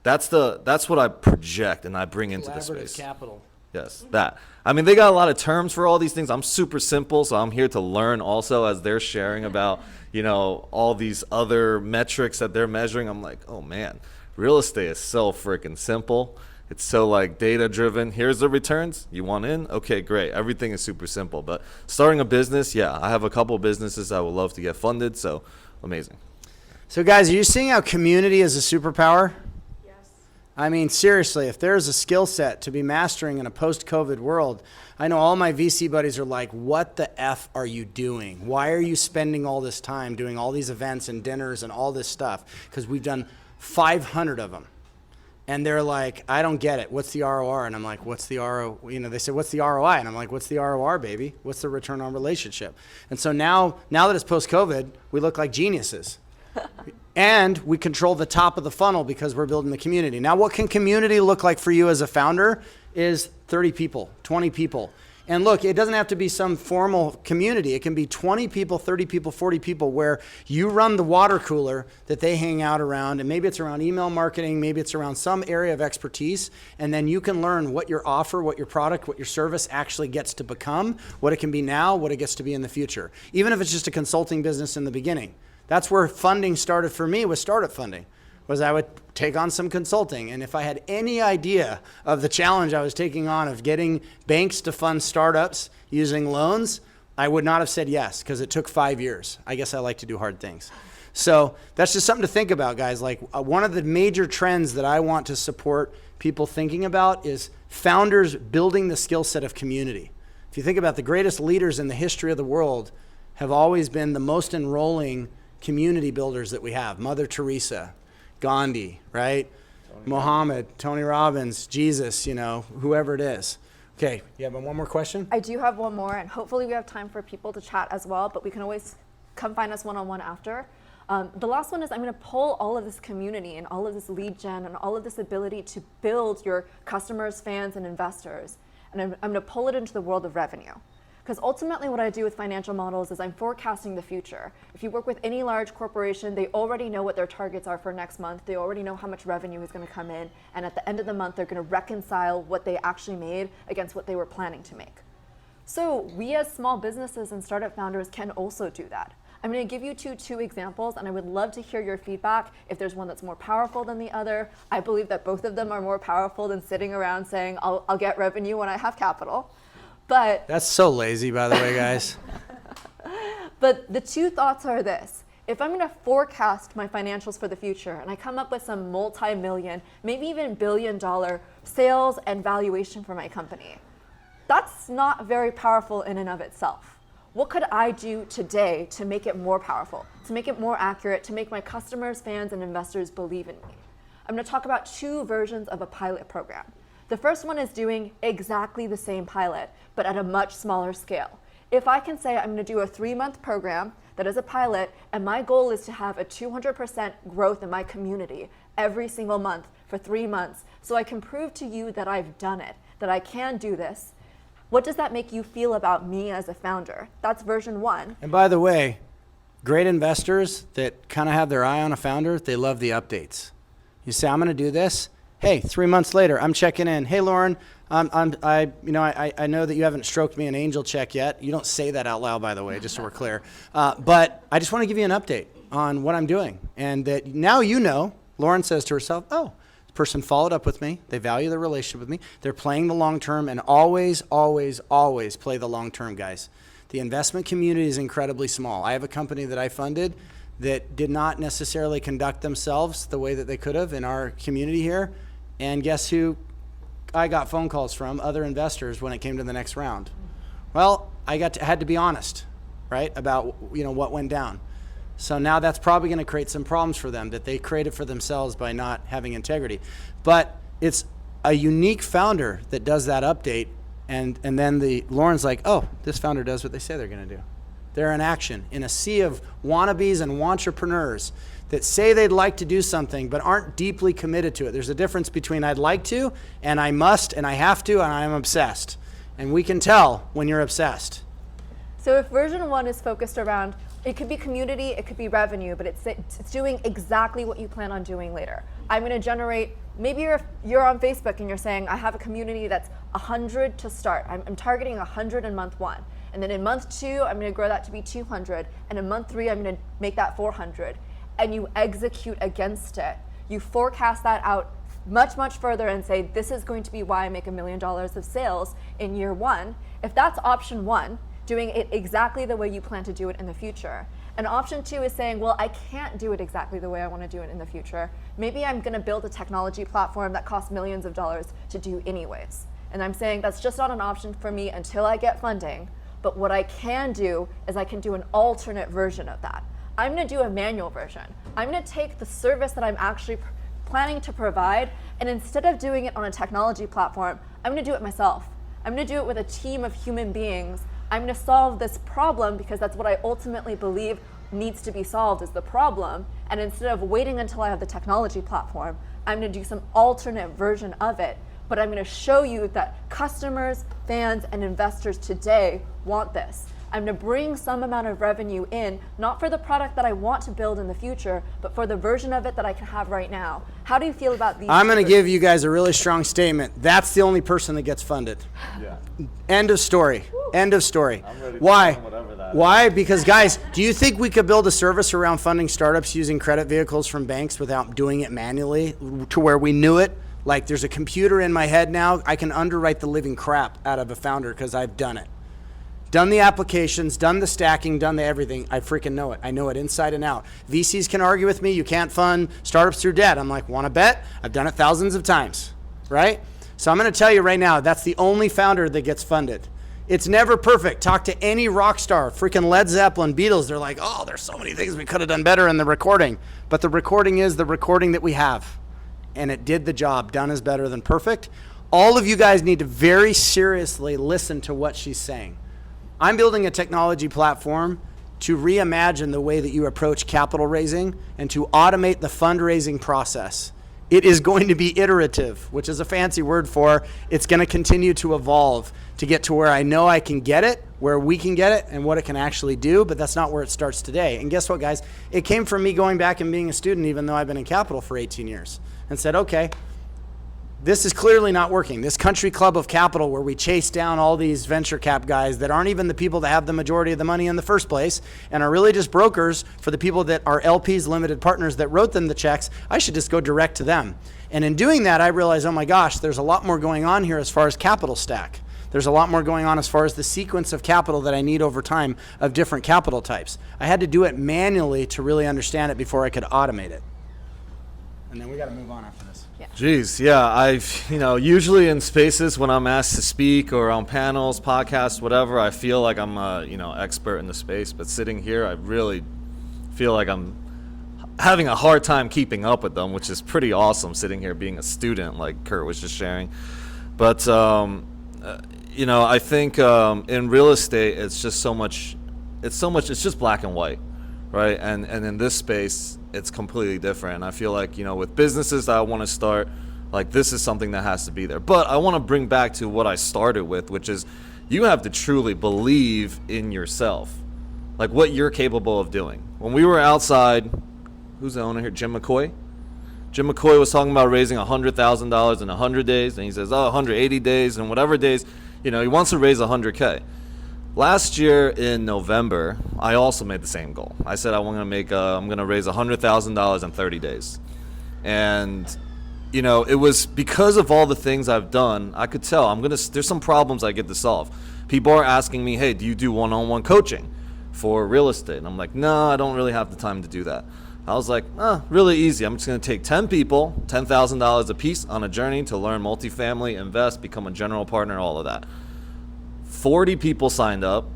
that's what I project and I bring into the space. Collaborative capital. Yes, that. I mean, they got a lot of terms for all these things. I'm super simple, so I'm here to learn also as they're sharing about, all these other metrics that they're measuring. I'm like, oh man, real estate is so freaking simple. It's so like data driven. Here's the returns. You want in? Okay, great. Everything is super simple. But starting a business, yeah, I have a couple of businesses I would love to get funded, so amazing. So guys, are you seeing how community is a superpower? I mean, seriously, if there's a skill set to be mastering in a post-COVID world, I know all my VC buddies are like, what the F are you doing? Why are you spending all this time doing all these events and dinners and all this stuff? Because we've done 500 of them. And they're like, I don't get it. What's the ROR? And I'm like, what's the RO? They said, what's the ROI? And I'm like, what's the ROR, baby? What's the return on relationship? And so now that it's post-COVID, we look like geniuses. And we control the top of the funnel because we're building the community. Now, what can community look like for you as a founder is 30 people, 20 people. And look, it doesn't have to be some formal community. It can be 20 people, 30 people, 40 people where you run the water cooler that they hang out around. And maybe it's around email marketing. Maybe it's around some area of expertise. And then you can learn what your offer, what your product, what your service actually gets to become, what it can be now, what it gets to be in the future. Even if it's just a consulting business in the beginning. That's where funding started for me with startup funding, was I would take on some consulting. And if I had any idea of the challenge I was taking on of getting banks to fund startups using loans, I would not have said yes, because it took 5 years. I guess I like to do hard things. So that's just something to think about, guys. Like one of the major trends that I want to support people thinking about is founders building the skill set of community. If you think about the greatest leaders in the history of the world have always been the most enrolling community builders that we have. Mother Teresa, Gandhi, right? Muhammad, Tony Robbins, Jesus, whoever it is. Okay, you have one more question? I do have one more, and hopefully we have time for people to chat as well, but we can always come find us one-on-one after. The last one is I'm going to pull all of this community and all of this lead gen and all of this ability to build your customers, fans, and investors, and I'm going to pull it into the world of revenue. Because ultimately what I do with financial models is I'm forecasting the future. If you work with any large corporation, they already know what their targets are for next month. They already know how much revenue is going to come in. And at the end of the month, they're going to reconcile what they actually made against what they were planning to make. So we as small businesses and startup founders can also do that. I'm going to give you two examples, and I would love to hear your feedback. If there's one that's more powerful than the other, I believe that both of them are more powerful than sitting around saying, I'll get revenue when I have capital. But that's so lazy, by the way, guys. But the two thoughts are this. If I'm going to forecast my financials for the future and I come up with some multi-million, maybe even billion-dollar sales and valuation for my company, that's not very powerful in and of itself. What could I do today to make it more powerful, to make it more accurate, to make my customers, fans, and investors believe in me? I'm going to talk about two versions of a pilot program. The first one is doing exactly the same pilot, but at a much smaller scale. If I can say I'm going to do a 3-month program that is a pilot, and my goal is to have a 200% growth in my community every single month for 3 months, so I can prove to you that I've done it, that I can do this. What does that make you feel about me as a founder? That's version 1. And by the way, great investors that kind of have their eye on a founder, they love the updates. You say, I'm going to do this. Hey, 3 months later, I'm checking in. Hey, Lauren, I know that you haven't stroked me an angel check yet. You don't say that out loud, by the way, just so we're clear. But I just want to give you an update on what I'm doing. And that now Lauren says to herself, oh, this person followed up with me. They value the relationship with me. They're playing the long term, and always, always, always play the long term, guys. The investment community is incredibly small. I have a company that I funded that did not necessarily conduct themselves the way that they could have in our community here. And guess who I got phone calls from? Other investors when it came to the next round. Well, I had to be honest, right, about what went down. So now that's probably going to create some problems for them that they created for themselves by not having integrity. But it's a unique founder that does that update, and then Lauren's like, oh, this founder does what they say they're going to do. They're in action in a sea of wannabes and wantrepreneurs that say they'd like to do something but aren't deeply committed to it. There's a difference between I'd like to and I must and I have to and I'm obsessed. And we can tell when you're obsessed. So if version 1 is focused around, it could be community, it could be revenue, but it's doing exactly what you plan on doing later. I'm going to generate, maybe you're on Facebook and you're saying, I have a community that's 100 to start. I'm targeting 100 in month 1. And then in month 2, I'm going to grow that to be 200. And in month 3, I'm going to make that 400. And you execute against it. You forecast that out much, much further and say, this is going to be why I make $1 million of sales in year 1. If that's option 1, doing it exactly the way you plan to do it in the future. And option 2 is saying, well, I can't do it exactly the way I want to do it in the future. Maybe I'm going to build a technology platform that costs millions of dollars to do anyways. And I'm saying that's just not an option for me until I get funding. But what I can do is I can do an alternate version of that. I'm going to do a manual version. I'm going to take the service that I'm actually planning to provide, and instead of doing it on a technology platform, I'm going to do it myself. I'm going to do it with a team of human beings. I'm going to solve this problem because that's what I ultimately believe needs to be solved is the problem. And instead of waiting until I have the technology platform, I'm going to do some alternate version of it. But I'm going to show you that customers, fans, and investors today want this. I'm going to bring some amount of revenue in, not for the product that I want to build in the future, but for the version of it that I can have right now. How do you feel about these? I'm going to give you guys a really strong statement. That's the only person that gets funded. Yeah. End of story. End of story. I'm ready to Why? fund whatever that Why? Because guys, do you think we could build a service around funding startups using credit vehicles from banks without doing it manually to where we knew it? Like there's a computer in my head now. I can underwrite the living crap out of a founder because I've done it. Done the applications, done the stacking, done the everything. I freaking know it. I know it inside and out. VCs can argue with me. You can't fund startups through debt. I'm like, want to bet? I've done it thousands of times, right? So I'm going to tell you right now, that's the only founder that gets funded. It's never perfect. Talk to any rock star, freaking Led Zeppelin, Beatles. They're like, oh, there's so many things we could have done better in the recording. But the recording is the recording that we have. And it did the job. Done is better than perfect. All of you guys need to very seriously listen to what she's saying. I'm building a technology platform to reimagine the way that you approach capital raising and to automate the fundraising process. It is going to be iterative, which is a fancy word for it's going to continue to evolve to get to where I know I can get it, where we can get it, and what it can actually do, but that's not where it starts today. And guess what, guys? It came from me going back and being a student, even though I've been in capital for 18 years, and said, okay, this is clearly not working. This country club of capital where we chase down all these venture cap guys that aren't even the people that have the majority of the money in the first place and are really just brokers for the people that are LPs, limited partners that wrote them the checks, I should just go direct to them. And in doing that, I realized, oh my gosh, there's a lot more going on here as far as capital stack. There's a lot more going on as far as the sequence of capital that I need over time of different capital types. I had to do it manually to really understand it before I could automate it. And then we got to move on after this. Geez, yeah, I've, usually in spaces when I'm asked to speak or on panels, podcasts, whatever, I feel like I'm expert in the space, but sitting here, I really feel like I'm having a hard time keeping up with them, which is pretty awesome sitting here being a student like Kurt was just sharing. But, I think in real estate, it's just it's just black and white, right? And in this space, it's completely different. And I feel like, with businesses that I want to start, like this is something that has to be there. But I want to bring back to what I started with, which is you have to truly believe in yourself, like what you're capable of doing. When we were outside, who's the owner here? Jim McCoy? Jim McCoy was talking about raising $100,000 in 100 days. And he says, 180 days and whatever days, he wants to raise 100K. Last year in November, I also made the same goal. I said I'm going to raise $100,000 in 30 days. And, it was because of all the things I've done, I could tell there's some problems I get to solve. People are asking me, hey, do you do one-on-one coaching for real estate? And I'm like, no, I don't really have the time to do that. I was like, really easy. I'm just going to take 10 people, $10,000 a piece on a journey to learn multifamily, invest, become a general partner, all of that. 40 people signed up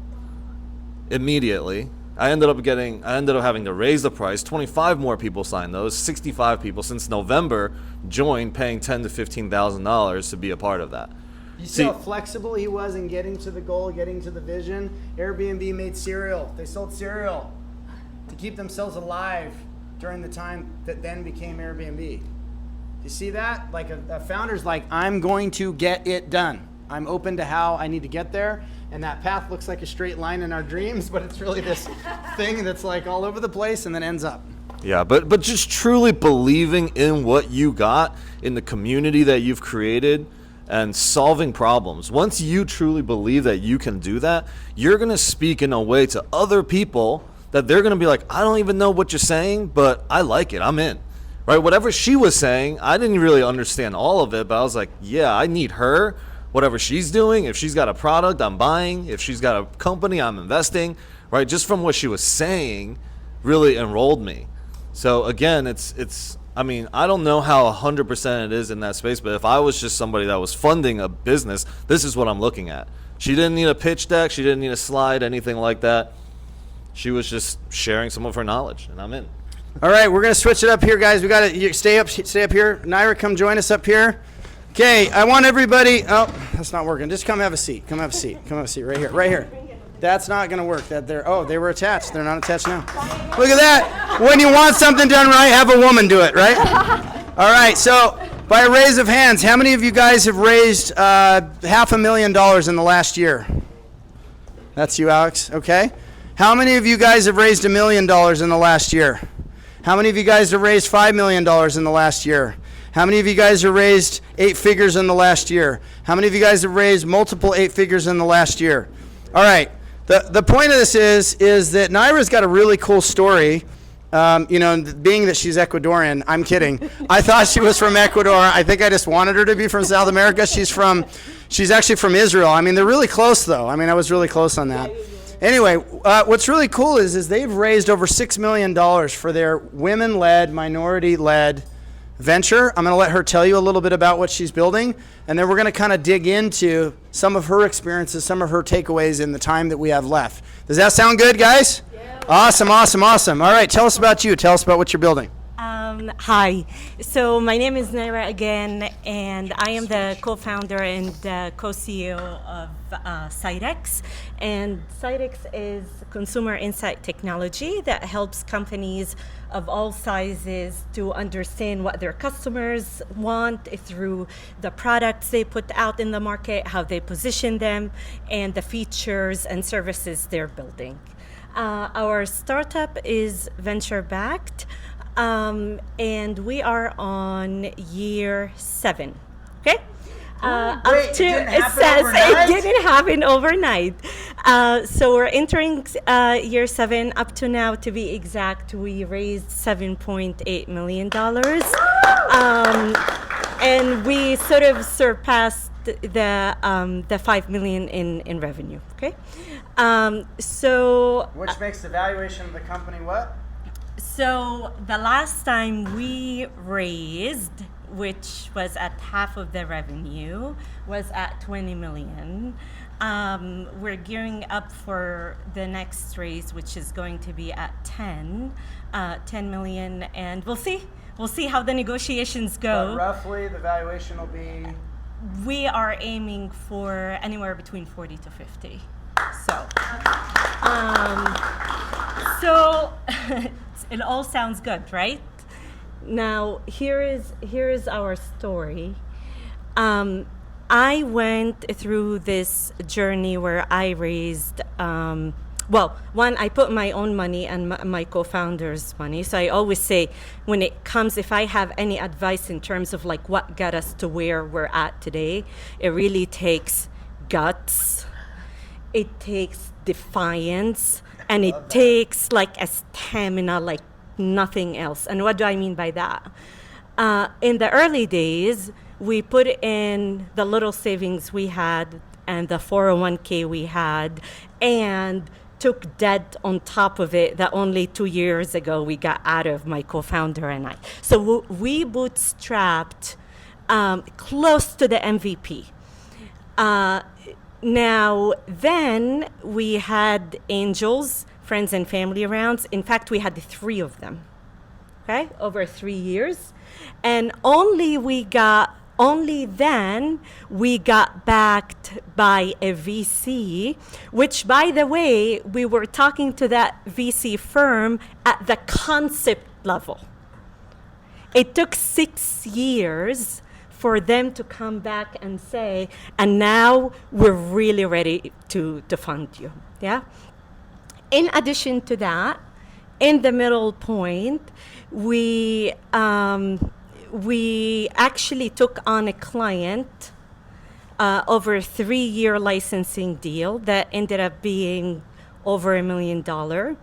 immediately. I ended up having to raise the price. 25 more people signed those. 65 people since November joined, paying $10,000 to $15,000 to be a part of that. You see how flexible he was in getting to the goal, getting to the vision? Airbnb made cereal. They sold cereal to keep themselves alive during the time that then became Airbnb. You see that? Like a founder's like, I'm going to get it done. I'm open to how I need to get there. And that path looks like a straight line in our dreams, but it's really this thing that's like all over the place and then ends up. Yeah, but just truly believing in what you got, in the community that you've created, and solving problems. Once you truly believe that you can do that, you're going to speak in a way to other people that they're going to be like, I don't even know what you're saying, but I like it. I'm in. Right? Whatever she was saying, I didn't really understand all of it, but I was like, yeah, I need her. Whatever she's doing, if she's got a product, I'm buying. If she's got a company, I'm investing. Right? Just from what she was saying really enrolled me. So again, I mean, I don't know how 100% it is in that space, but if I was just somebody that was funding a business, this is what I'm looking at. She didn't need a pitch deck. She didn't need a slide, anything like that. She was just sharing some of her knowledge, and I'm in. All right, we're going to switch it up here, guys. We got to stay up here. Naira, come join us up here. Okay, I want everybody. Oh, that's not working. Just come have a seat. Come have a seat right here. Right here. That's not going to work. They were attached. They're not attached now. Look at that. When you want something done right, have a woman do it, right? All right, so by a raise of hands, how many of you guys have raised $500,000 in the last year? That's you, Alex. Okay. How many of you guys have raised $1 million in the last year? How many of you guys have raised $5 million in the last year? How many of you guys have raised 8 figures in the last year? How many of you guys have raised multiple 8 figures in the last year? All right. The point of this is that Naira's got a really cool story. Being that she's Ecuadorian, I'm kidding. I thought she was from Ecuador. I think I just wanted her to be from South America. She's actually from Israel. I mean, they're really close though. I mean, I was really close on that. Anyway, what's really cool is they've raised over $6 million for their women-led, minority-led venture. I'm going to let her tell you a little bit about what she's building, and then we're going to kind of dig into some of her experiences, some of her takeaways in the time that we have left. Does that sound good, guys? Yeah. Awesome. All right, tell us about you. Tell us about what you're building. Hi. So my name is Naira again, and I am the co-founder and co-CEO of Cytex. And Cytex is consumer insight technology that helps companies of all sizes to understand what their customers want through the products they put out in the market, how they position them, and the features and services they're building. Our startup is venture-backed. And we are on year 7, okay? It didn't happen overnight. So we're entering year 7. Up to now, to be exact, we raised $7.8 million. And we sort of surpassed the 5 million in revenue, okay? Which makes the valuation of the company what? So the last time we raised, which was at half of the revenue, was at 20 million. We're gearing up for the next raise, which is going to be at 10 million, and we'll see how the negotiations go. But roughly, the valuation will be? We are aiming for anywhere between 40 to 50. So it all sounds good, right? Now, here is our story. I went through this journey where I raised, I put my own money and my co-founder's money. So I always say, if I have any advice in terms of like what got us to where we're at today, it really takes guts. It takes defiance, and it takes like a stamina like nothing else. And what do I mean by that? In the early days, we put in the little savings we had and the 401k we had, and took debt on top of it that only 2 years ago we got out of, my co-founder and I. So we bootstrapped close to the MVP. Now, then we had angels friends and family rounds. In fact, we had 3 of them, okay, over 3 years. And only then we got backed by a VC, which, by the way, we were talking to that VC firm at the concept level. It took 6 years for them to come back and say, and now we're really ready to fund you, yeah? In addition to that, in the middle point, we actually took on a client over a 3-year licensing deal that ended up being over $1 million. You guys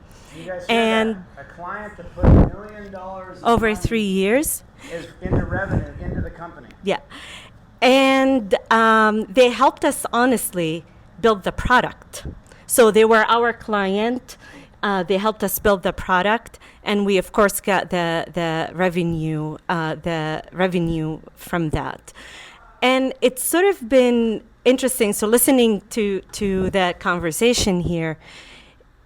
hear And that? A client that put $1 million over 3 years. is into revenue into the company. Yeah. And they helped us honestly build the product. So they were our client. They helped us build the product, and we of course got the revenue from that. And it's sort of been interesting. So listening to the conversation here,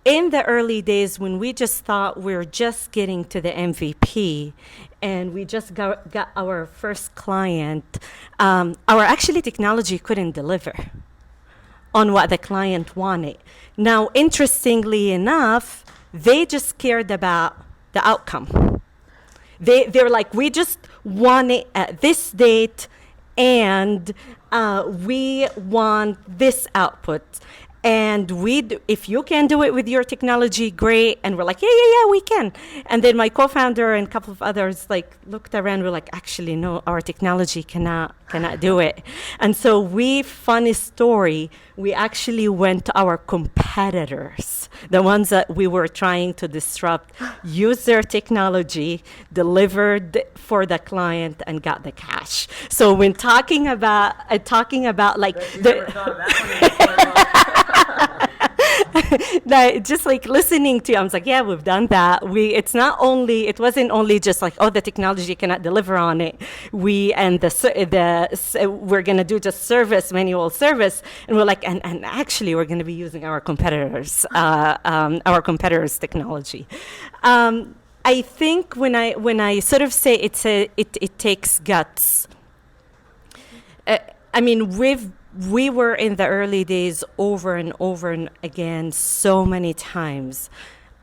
in the early days when we just thought we were just getting to the MVP and we just got our first client, our actually technology couldn't deliver on what the client wanted. Now, interestingly enough, they just cared about the outcome. They're like, we just want it at this date, and we want this output. And if you can do it with your technology, great. And we're like, yeah, we can. And then my co-founder and a couple of others like looked around. We're like, actually, no, our technology cannot do it. And so funny story, we actually went to our competitors, the ones that we were trying to disrupt, used their technology, delivered for the client, and got the cash. So when talking about like You never thought of that one before. no, just like listening to you, I was like, yeah, we've done that. It wasn't only just like, oh, the technology cannot deliver on it. We're gonna do just manual service, and we're like, and actually, we're gonna be using our competitors' technology. I think when I sort of say it takes guts. I mean, we were in the early days over and over and again so many times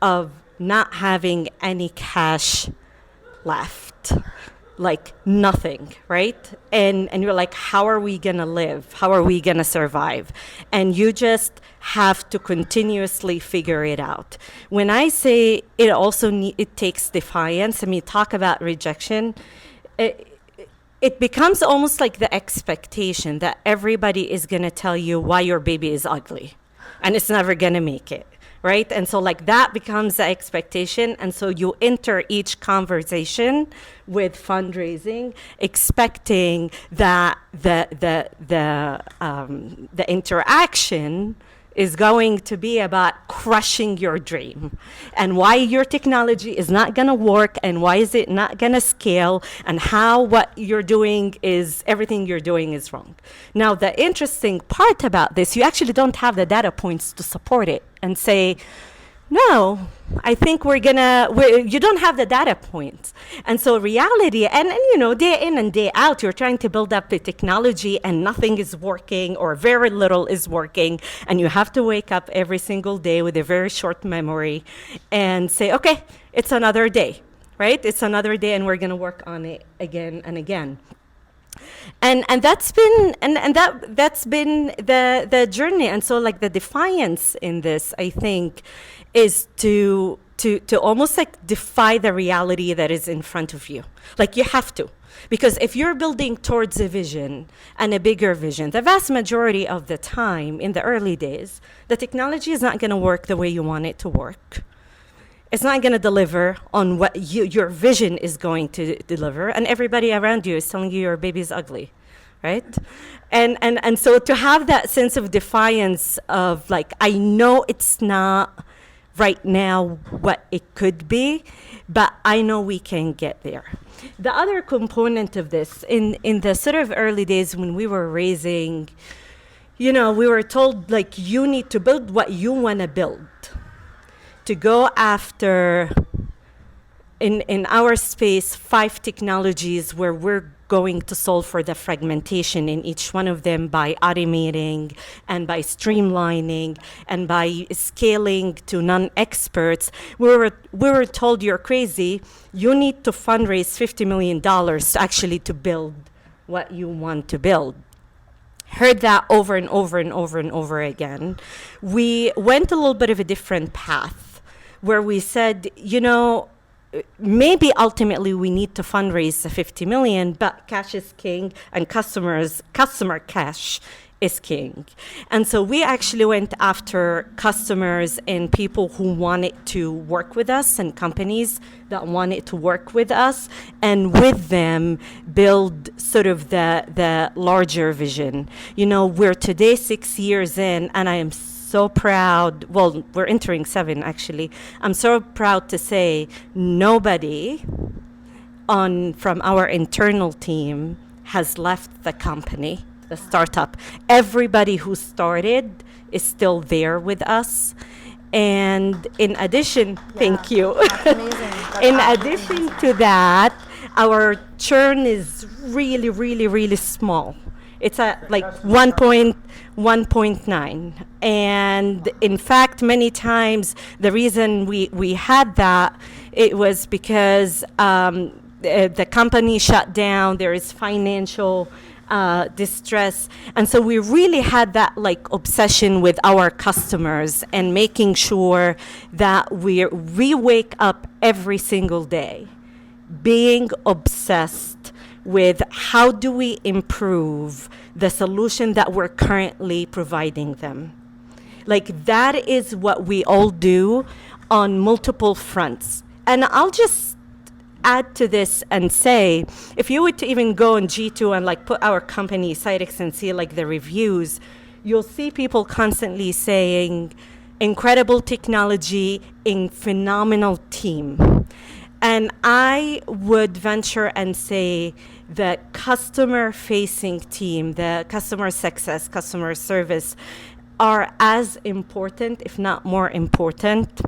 of not having any cash left, like nothing, right? And you're like, how are we gonna live? How are we gonna survive? And you just have to continuously figure it out. When I say it takes defiance, I mean, talk about rejection, it becomes almost like the expectation that everybody is going to tell you why your baby is ugly and it's never going to make it, right? And so like that becomes the expectation. And so you enter each conversation with fundraising expecting that the interaction is going to be about crushing your dream and why your technology is not going to work and why is it not going to scale and how everything you're doing is wrong. Now, the interesting part about this, you actually don't have the data points to support it and say, no, I think you don't have the data points. And so reality, and day in and day out, you're trying to build up the technology and nothing is working or very little is working. And you have to wake up every single day with a very short memory and say, okay, it's another day, right? It's another day and we're going to work on it again and again. And that's been the journey. And so like the defiance in this, I think, is to almost like defy the reality that is in front of you. Like you have to. Because if you're building towards a vision and a bigger vision, the vast majority of the time in the early days, the technology is not going to work the way you want it to work. It's not going to deliver on what your vision is going to deliver, and everybody around you is telling you your baby is ugly, right? And so to have that sense of defiance of like, I know it's not right now what it could be, but I know we can get there. The other component of this, in the sort of early days when we were raising, we were told like, you need to build what you want to build. to go after, in our space, 5 technologies where we're going to solve for the fragmentation in each one of them by automating and by streamlining and by scaling to non-experts. We were told, you're crazy. You need to fundraise $50 million actually to build what you want to build. Heard that over and over and over and over again. We went a little bit of a different path where we said, maybe ultimately we need to fundraise the 50 million, but cash is king and customer cash is king. And so we actually went after customers and people who wanted to work with us and companies that wanted to work with us, and with them build sort of the larger vision. We're today 6 years in, and I am so proud. Well, we're entering 7 actually. I'm so proud to say nobody from our internal team has left the company, the startup. Everybody who started is still there with us. And in addition, thank you. That's amazing. In addition to that, our churn is really, really, really small. It's at like 1.9. And in fact, many times the reason we had that, it was because the company shut down, there is financial distress. And so we really had that like obsession with our customers and making sure that we wake up every single day being obsessed with how do we improve the solution that we're currently providing them. Like that is what we all do on multiple fronts. And I'll just add to this and say, if you were to even go on G2 and like put our company Cytex and see like the reviews, you'll see people constantly saying incredible technology, in phenomenal team. And I would venture and say the customer-facing team, the customer success, customer service, are as important, if not more important,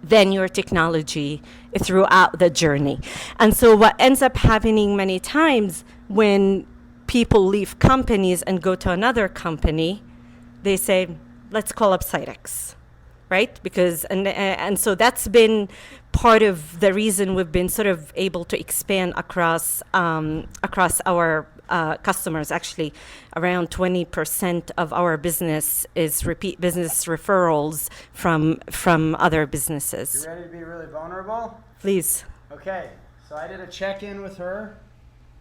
than your technology throughout the journey. And so what ends up happening many times when people leave companies and go to another company, they say, let's call up Cytex, right? Because, and so that's been part of the reason we've been sort of able to expand across our customers. Actually, around 20% of our business is repeat business referrals from other businesses. You ready to be really vulnerable? Please. Okay, so I did a check-in with her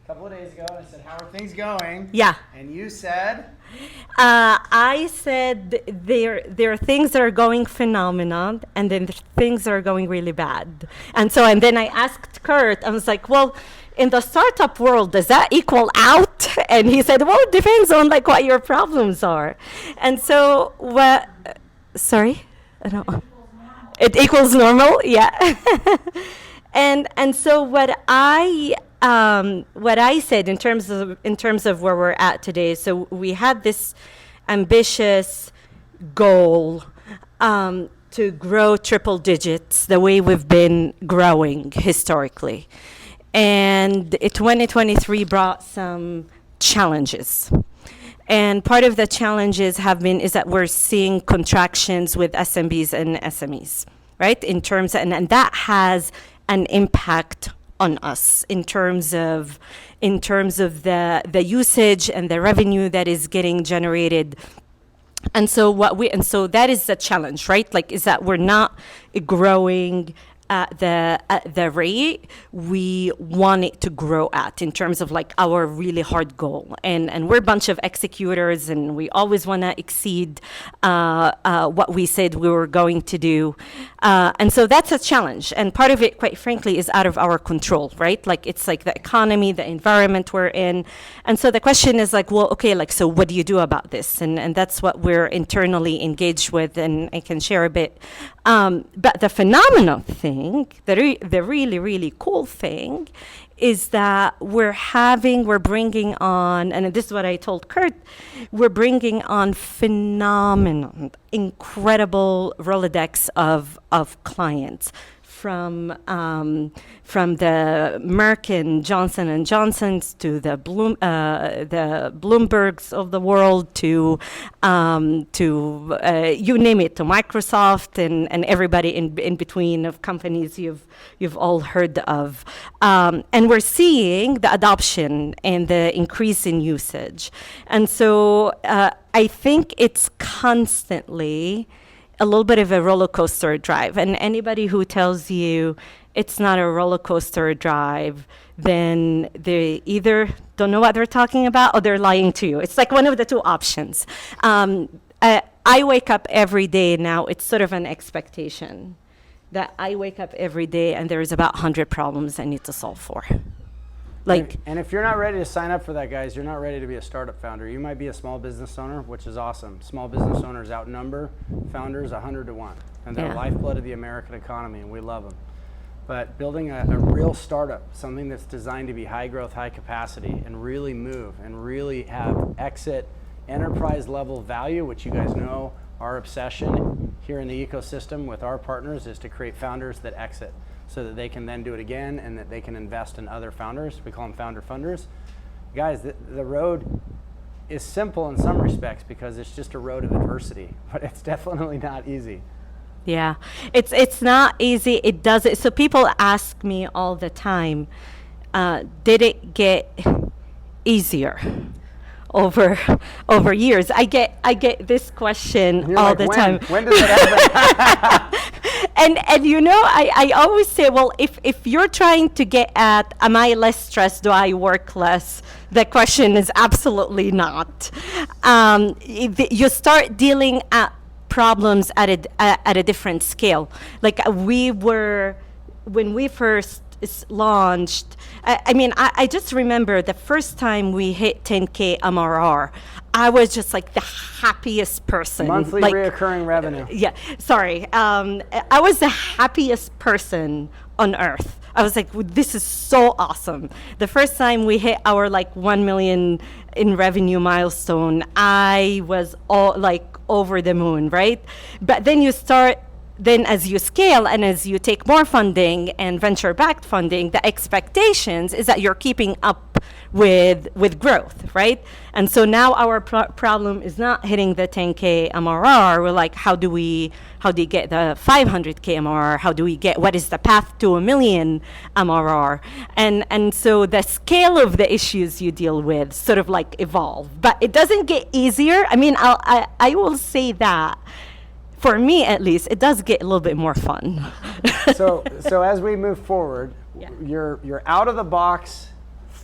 a couple of days ago, and I said, how are things going? Yeah. And you said? I said there are things that are going phenomenal, and then things that are going really bad. And then I asked Kurt, I was like, well, in the startup world, does that equal out? And he said, well, it depends on like what your problems are. And so what, sorry? I don't, it equals normal, yeah. and so what I said in terms of where we're at today, so we had this ambitious goal to grow triple digits the way we've been growing historically. And 2023 brought some challenges. And part of the challenges is that we're seeing contractions with SMBs and SMEs, right? In terms of, and that has an impact on us in terms of the usage and the revenue that is getting generated. And so that is the challenge, right? Like, is that we're not growing at the rate we want it to grow at in terms of like our really hard goal. And we're a bunch of executors, and we always want to exceed what we said we were going to do. And so that's a challenge. And part of it, quite frankly, is out of our control, right? Like it's like the economy, the environment we're in. And so the question is like, well, okay, like, so what do you do about this? And that's what we're internally engaged with, and I can share a bit But the phenomenal thing, the really, really cool thing, is that we're bringing on, and this is what I told Kurt, we're bringing on phenomenal, incredible Rolodex of clients from the Merck and Johnson and Johnsons to the Bloombergs of the world to you name it, to Microsoft and everybody in between of companies you've all heard of, and we're seeing the adoption and the increase in usage, and so I think it's constantly a little bit of a roller coaster drive. And anybody who tells you it's not a roller coaster drive, then they either don't know what they're talking about or they're lying to you. It's like one of the two options. I wake up every day now, it's sort of an expectation that I wake up every day and there's about 100 problems I need to solve for. And if you're not ready to sign up for that, guys, you're not ready to be a startup founder. You might be a small business owner, which is awesome. Small business owners outnumber founders 100 to 1. And they're the lifeblood of the American economy, and we love them. But building a real startup, something that's designed to be high growth, high capacity, and really move, and really have exit enterprise level value, which you guys know our obsession here in the ecosystem with our partners is to create founders that exit, so that they can then do it again and that they can invest in other founders. We call them founder funders. Guys, the road is simple in some respects because it's just a road of adversity, but it's definitely not easy. Yeah, it's not easy. It doesn't. So people ask me all the time, did it get easier over years? I get this question all the time. When does it happen? And you know, I always say, well, if you're trying to get at, am I less stressed, do I work less? The question is absolutely not. You start dealing at problems at a different scale. Like when we first launched, I just remember the first time we hit 10K MRR, I was just like the happiest person. Monthly reoccurring revenue. Yeah, sorry. I was the happiest person on earth. I was like, this is so awesome. The first time we hit our 1 million in revenue milestone, I was over the moon, right? But then as you scale and as you take more funding and venture-backed funding, the expectations is that you're keeping up with growth, right? And so now our problem is not hitting the 10K MRR. We're like, how do you get the 500K MRR? What is the path to 1 million MRR? And so the scale of the issues you deal with sort of evolve, but it doesn't get easier. I will say that. For me, at least, it does get a little bit more fun. So as we move forward, you're out of the box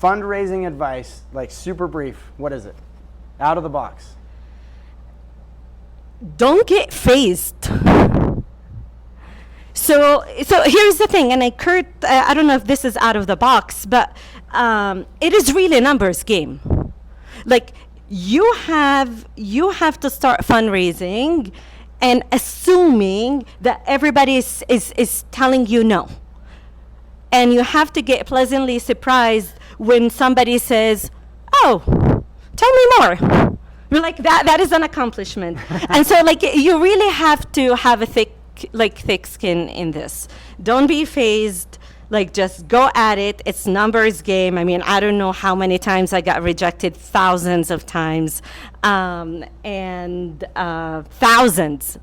fundraising advice, super brief. What is it? Out of the box. Don't get phased. So here's the thing, and Kurt, I don't know if this is out of the box, but it is really a numbers game. You have to start fundraising and assuming that everybody is telling you no. And you have to get pleasantly surprised when somebody says, oh, tell me more. You're like, that is an accomplishment. And so you really have to have a thick skin in this. Don't be phased. Just go at it. It's numbers game. I don't know how many times I got rejected, thousands of times, and thousands.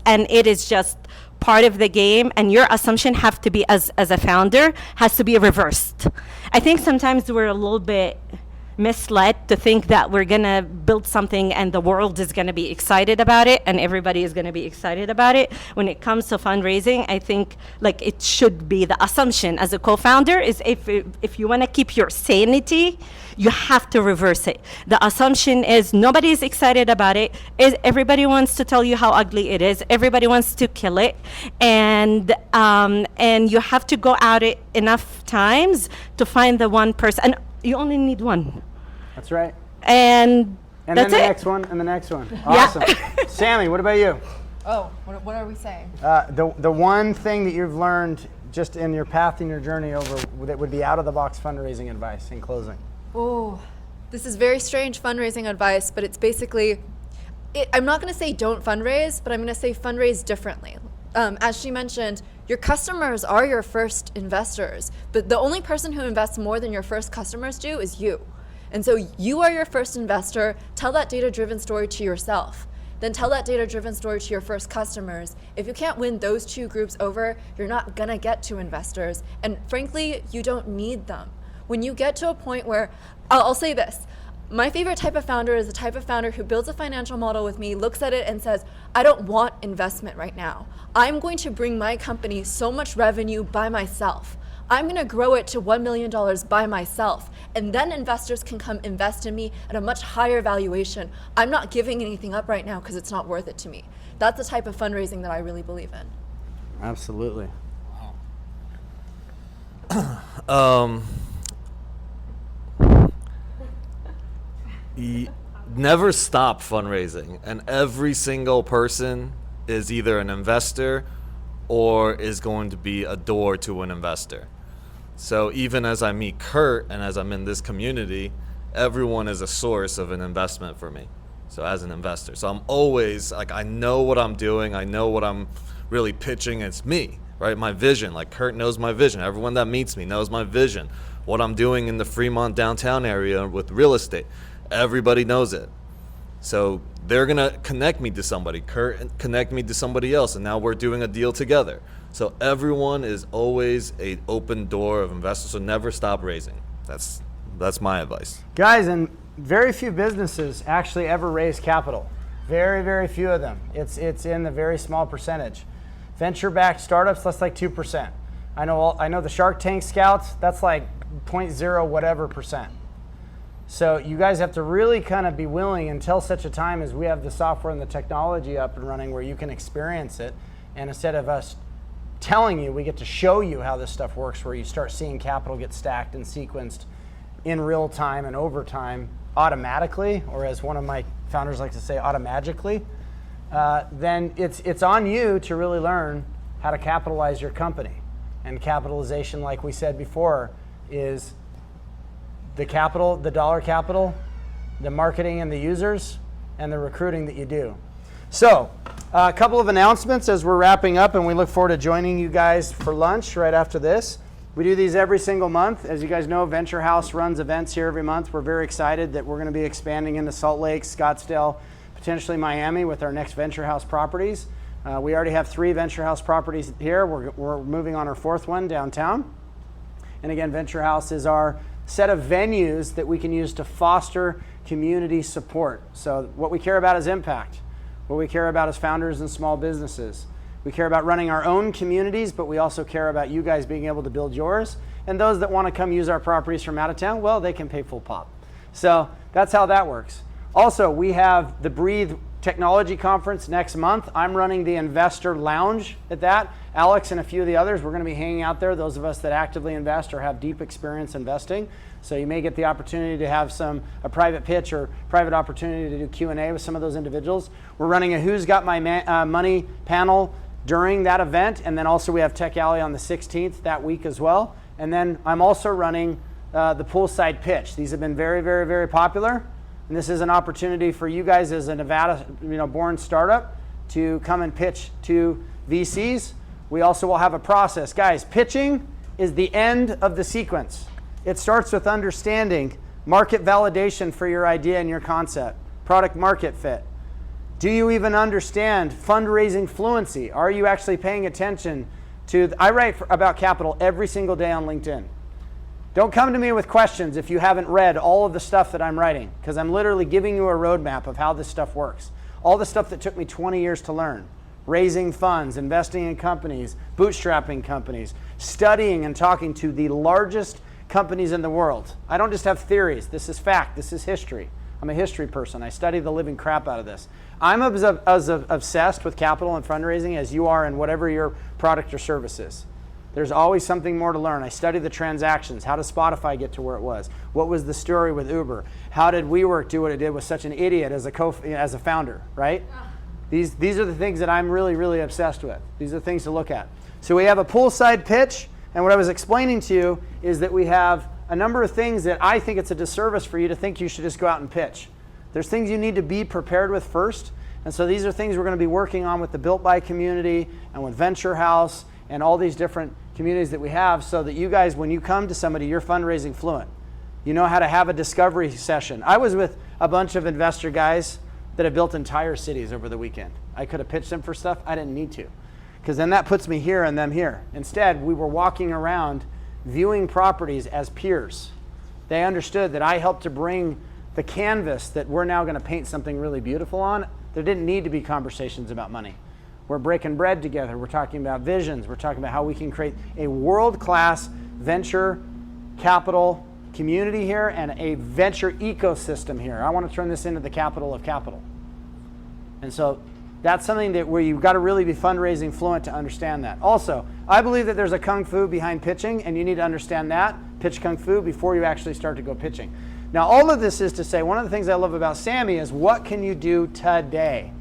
And it is just part of the game, and your assumption have to be, as a founder, has to be reversed. I think sometimes we're a little bit misled to think that we're going to build something and the world is going to be excited about it and everybody is going to be excited about it. When it comes to fundraising, I think it should be the assumption as a co-founder is if you want to keep your sanity, you have to reverse it. The assumption is nobody is excited about it. Everybody wants to tell you how ugly it is. Everybody wants to kill it. And you have to go at it enough times to find the one person. And you only need one. That's right. And then that's the it. next one, and the next one. Awesome. Sammy, what about you? Oh, what are we saying? The one thing that you've learned just in your path and your journey over that would be out of the box fundraising advice in closing. Oh, this is very strange fundraising advice, but it's basically, I'm not going to say don't fundraise, but I'm going to say fundraise differently. As she mentioned, your customers are your first investors, but the only person who invests more than your first customers do is you. And so you are your first investor. Tell that data-driven story to yourself. Then tell that data-driven story to your first customers. If you can't win those two groups over, you're not gonna get to investors. And frankly, you don't need them. When you get to a point where, I'll say this, my favorite type of founder is the type of founder who builds a financial model with me, looks at it and says, I don't want investment right now. I'm going to bring my company so much revenue by myself. I'm going to grow it to $1 million by myself. And then investors can come invest in me at a much higher valuation. I'm not giving anything up right now because it's not worth it to me. That's the type of fundraising that I really believe in. Absolutely. Never stop fundraising, and every single person is either an investor or is going to be a door to an investor. So even as I meet Kurt and as I'm in this community, everyone is a source of an investment for me. So as an investor, so I'm always like, I know what I'm doing, I know what I'm really pitching. It's me, right? My vision. Like Kurt knows my vision. Everyone that meets me knows my vision. What I'm doing in the Fremont downtown area with real estate. Everybody knows it. So they're going to connect me to somebody. Kurt connect me to somebody else. And now we're doing a deal together. So everyone is always an open door of investors. So never stop raising. That's my advice. Guys, and very few businesses actually ever raise capital. Very, very few of them. It's in the very small percentage. Venture-backed startups, that's like 2%. I know the Shark Tank scouts, that's like 0.0 whatever percent. So you guys have to really kind of be willing until such a time as we have the software and the technology up and running where you can experience it. And instead of us telling you, we get to show you how this stuff works, where you start seeing capital get stacked and sequenced in real time and over time automatically, or as one of my founders like to say, automagically. Then it's on you to really learn how to capitalize your company. And capitalization, like we said before, is the capital, the dollar capital, the marketing and the users, and the recruiting that you do. So a couple of announcements as we're wrapping up, and we look forward to joining you guys for lunch right after this. We do these every single month. As you guys know, Venture House runs events here every month. We're very excited that we're going to be expanding into Salt Lake, Scottsdale, potentially Miami with our next Venture House properties. We already have 3 Venture House properties here. We're moving on our 4th one downtown. And again, Venture House is our set of venues that we can use to foster community support. So what we care about is impact. What we care about is founders and small businesses. We care about running our own communities, but we also care about you guys being able to build yours. And those that want to come use our properties from out of town, well, they can pay full pop. So that's how that works. Also, we have the Breathe Technology Conference next month. I'm running the Investor Lounge at that. Alex and a few of the others, we're going to be hanging out there, those of us that actively invest or have deep experience investing. So you may get the opportunity to have a private pitch or private opportunity to do Q&A with some of those individuals. We're running a Who's Got My Money panel during that event, and then also we have Tech Alley on the 16th that week as well. And then I'm also running the poolside pitch. These have been very, very, very popular. And this is an opportunity for you guys as a Nevada, born startup to come and pitch to VCs. We also will have a process. Guys, pitching is the end of the sequence. It starts with understanding market validation for your idea and your concept, product market fit. Do you even understand fundraising fluency? Are you actually paying attention to, I write about capital every single day on LinkedIn. Don't come to me with questions if you haven't read all of the stuff that I'm writing, because I'm literally giving you a roadmap of how this stuff works. All the stuff that took me 20 years to learn. Raising funds, investing in companies, bootstrapping companies, studying and talking to the largest companies in the world. I don't just have theories. This is fact. This is history. I'm a history person. I study the living crap out of this. I'm as obsessed with capital and fundraising as you are in whatever your product or service is. There's always something more to learn. I study the transactions. How did Spotify get to where it was? What was the story with Uber? How did WeWork do what it did with such an idiot as a founder, right? These are the things that I'm really, really obsessed with. These are the things to look at. So we have a poolside pitch, and what I was explaining to you is that we have a number of things that I think it's a disservice for you to think you should just go out and pitch. There's things you need to be prepared with first, and so these are things we're going to be working on with the Built By community and with Venture House and all these different communities that we have, so that you guys, when you come to somebody, you're fundraising fluent. You know how to have a discovery session. I was with a bunch of investor guys that have built entire cities over the weekend. I could have pitched them for stuff. I didn't need to, because then that puts me here and them here. Instead, we were walking around viewing properties as peers. They understood that I helped to bring the canvas that we're now going to paint something really beautiful on. There didn't need to be conversations about money. We're breaking bread together. We're talking about visions. We're talking about how we can create a world-class venture capital community here and a venture ecosystem here. I want to turn this into the capital of capital. And so that's something that where you've got to really be fundraising fluent to understand that. Also, I believe that there's a kung fu behind pitching, and you need to understand that, pitch kung fu, before you actually start to go pitching. Now, all of this is to say, one of the things I love about Sammy is what can you do today?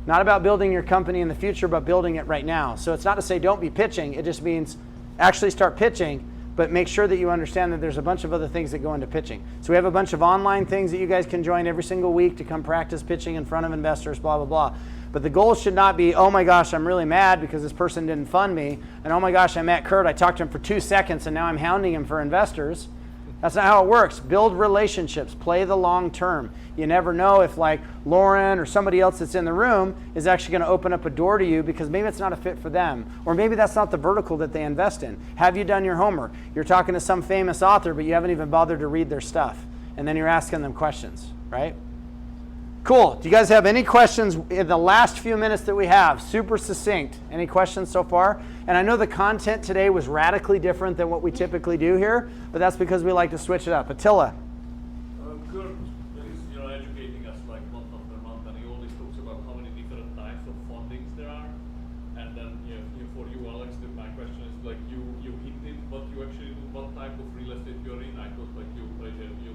Not about building your company in the future, but building it right now. So it's not to say don't be pitching. It just means actually start pitching, but make sure that you understand that there's a bunch of other things that go into pitching. So we have a bunch of online things that you guys can join every single week to come practice pitching in front of investors, blah, blah, blah. But the goal should not be, oh my gosh, I'm really mad because this person didn't fund me. And oh my gosh, I met Kurt, I talked to him for 2 seconds and now I'm hounding him for investors. That's not how it works. Build relationships, play the long term. You never know if like Lauren or somebody else that's in the room is actually going to open up a door to you, because maybe it's not a fit for them. Or maybe that's not the vertical that they invest in. Have you done your homework? You're talking to some famous author, but you haven't even bothered to read their stuff. And then you're asking them questions, right? Cool. Do you guys have any questions in the last few minutes that we have? Super succinct. Any questions so far? And I know the content today was radically different than what we typically do here, but that's because we like to switch it up. Attila. Kurt is educating us like month after month, and he always talks about how many different types of fundings there are. And then for you, Alex, my question is like you hinted what you actually do, what type of real estate you're in. I thought like you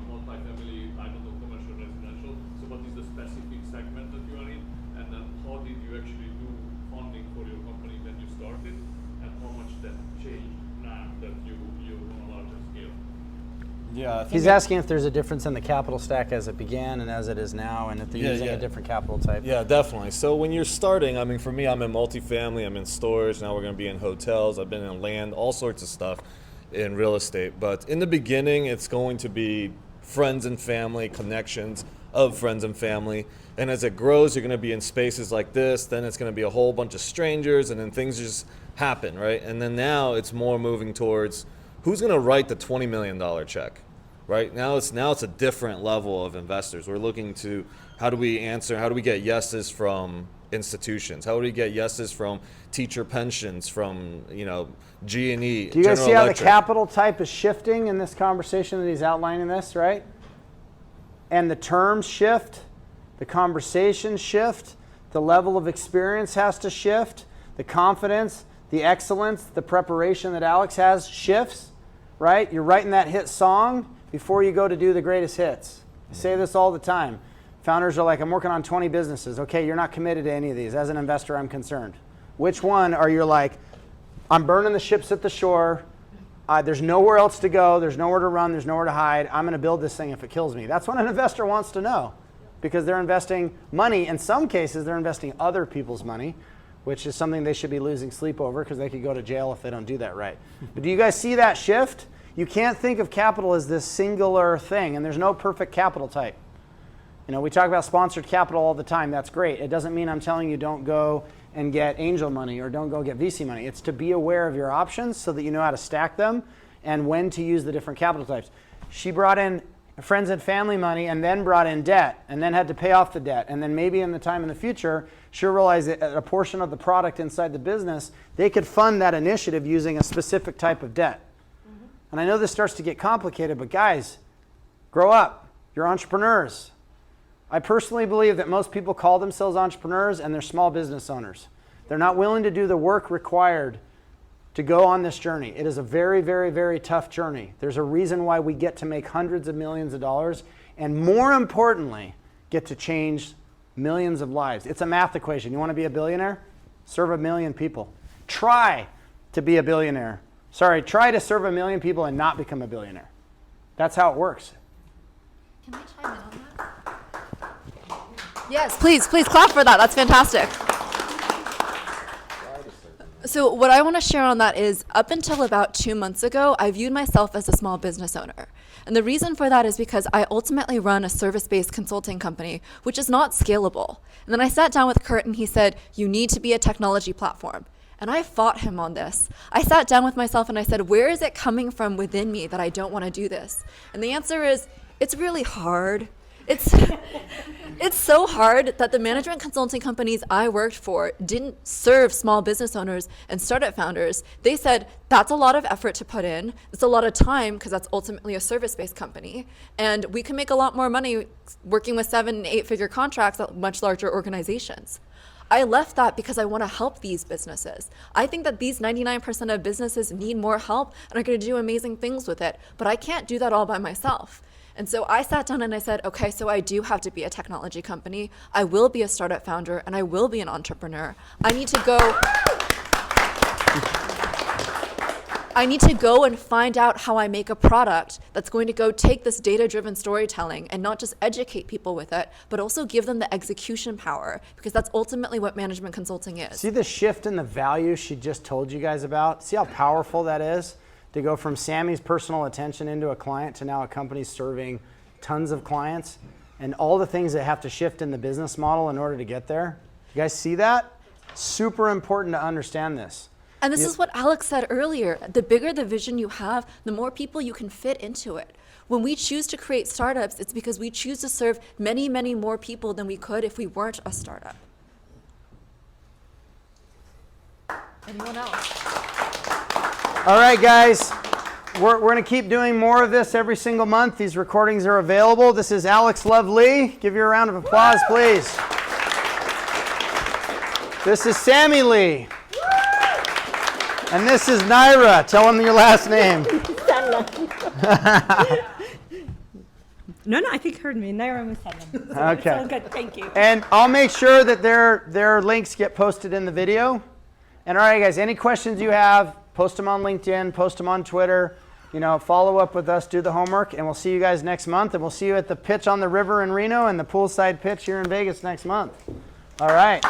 multi-family, I don't know, commercial, residential. So what is the specific segment that you are in? And then how did you actually do funding for your company when you started? And how much that changed now that you're on a larger scale? Yeah, I think He's asking if there's a difference in the capital stack as it began and as it is now, and if they're using a different capital type. Yeah, definitely. So when you're starting, I mean, for me, I'm in multifamily, I'm in storage, now we're going to be in hotels, I've been in land, all sorts of stuff in real estate. But in the beginning, it's going to be friends and family, connections of friends and family. And as it grows, you're going to be in spaces like this, then it's going to be a whole bunch of strangers, and then things just happen, right? And then now it's more moving towards who's going to write the $20 million check, right? Now it's a different level of investors. We're looking to how do we get yeses from institutions? How do we get yeses from teacher pensions, from G&E? Do you guys see how the capital type is shifting in this conversation that he's outlining this, right? And the terms shift, the conversations shift, the level of experience has to shift, the confidence, the excellence, the preparation that Alex has shifts, right? You're writing that hit song before you go to do the greatest hits. I say this all the time. Founders are like, I'm working on 20 businesses. Okay, you're not committed to any of these. As an investor, I'm concerned. Which one are you like, I'm burning the ships at the shore. There's nowhere else to go. There's nowhere to run. There's nowhere to hide. I'm going to build this thing if it kills me. That's what an investor wants to know, because they're investing money. In some cases, they're investing other people's money, which is something they should be losing sleep over, because they could go to jail if they don't do that right. But do you guys see that shift? You can't think of capital as this singular thing, and there's no perfect capital type. We talk about sponsored capital all the time. That's great. It doesn't mean I'm telling you don't go and get angel money or don't go get VC money. It's to be aware of your options so that you know how to stack them and when to use the different capital types. She brought in friends and family money and then brought in debt and then had to pay off the debt. And then maybe in the time in the future, she'll realize that a portion of the product inside the business, they could fund that initiative using a specific type of debt. Mm-hmm. And I know this starts to get complicated, but guys, grow up. You're entrepreneurs. I personally believe that most people call themselves entrepreneurs and they're small business owners. They're not willing to do the work required to go on this journey. It is a very, very, very tough journey. There's a reason why we get to make hundreds of millions of dollars, and more importantly, get to change millions of lives. It's a math equation. You want to be a billionaire? Serve 1 million people. Try to be a billionaire. Sorry, try to serve 1 million people and not become a billionaire. That's how it works. Can I chime in on that? Yes, please clap for that. That's fantastic. So what I want to share on that is, up until about 2 months ago, I viewed myself as a small business owner. And the reason for that is because I ultimately run a service-based consulting company, which is not scalable. And then I sat down with Kurt and he said, you need to be a technology platform. And I fought him on this. I sat down with myself and I said, where is it coming from within me that I don't want to do this? And the answer is, it's really hard. It's so hard that the management consulting companies I worked for didn't serve small business owners and startup founders. They said, that's a lot of effort to put in. It's a lot of time because that's ultimately a service-based company. And we can make a lot more money working with 7- and 8-figure contracts at much larger organizations. I left that because I want to help these businesses. I think that these 99% of businesses need more help and are going to do amazing things with it, but I can't do that all by myself. And so I sat down and I said, okay, so I do have to be a technology company. I will be a startup founder and I will be an entrepreneur. I need to go and find out how I make a product that's going to go take this data-driven storytelling and not just educate people with it, but also give them the execution power, because that's ultimately what management consulting is. See the shift in the value she just told you guys about? See how powerful that is? To go from Sammy's personal attention into a client to now a company serving tons of clients, and all the things that have to shift in the business model in order to get there. You guys see that? Super important to understand this. And this is what Alex said earlier. The bigger the vision you have, the more people you can fit into it. When we choose to create startups, it's because we choose to serve many, many more people than we could if we weren't a startup. Anyone else? All right, guys. We're going to keep doing more of this every single month. These recordings are available. This is Alex Love-Lee. Give you a round of applause, please. This is Sammy Lee. And this is Naira. Tell them your last name. No, I think you heard me. Naira Musallam. So Okay. It's all good. Thank you. And I'll make sure that their links get posted in the video. And all right, guys, any questions you have, post them on LinkedIn, post them on Twitter. Follow up with us, do the homework, and we'll see you guys next month. And we'll see you at the pitch on the river in Reno and the poolside pitch here in Vegas next month. All right.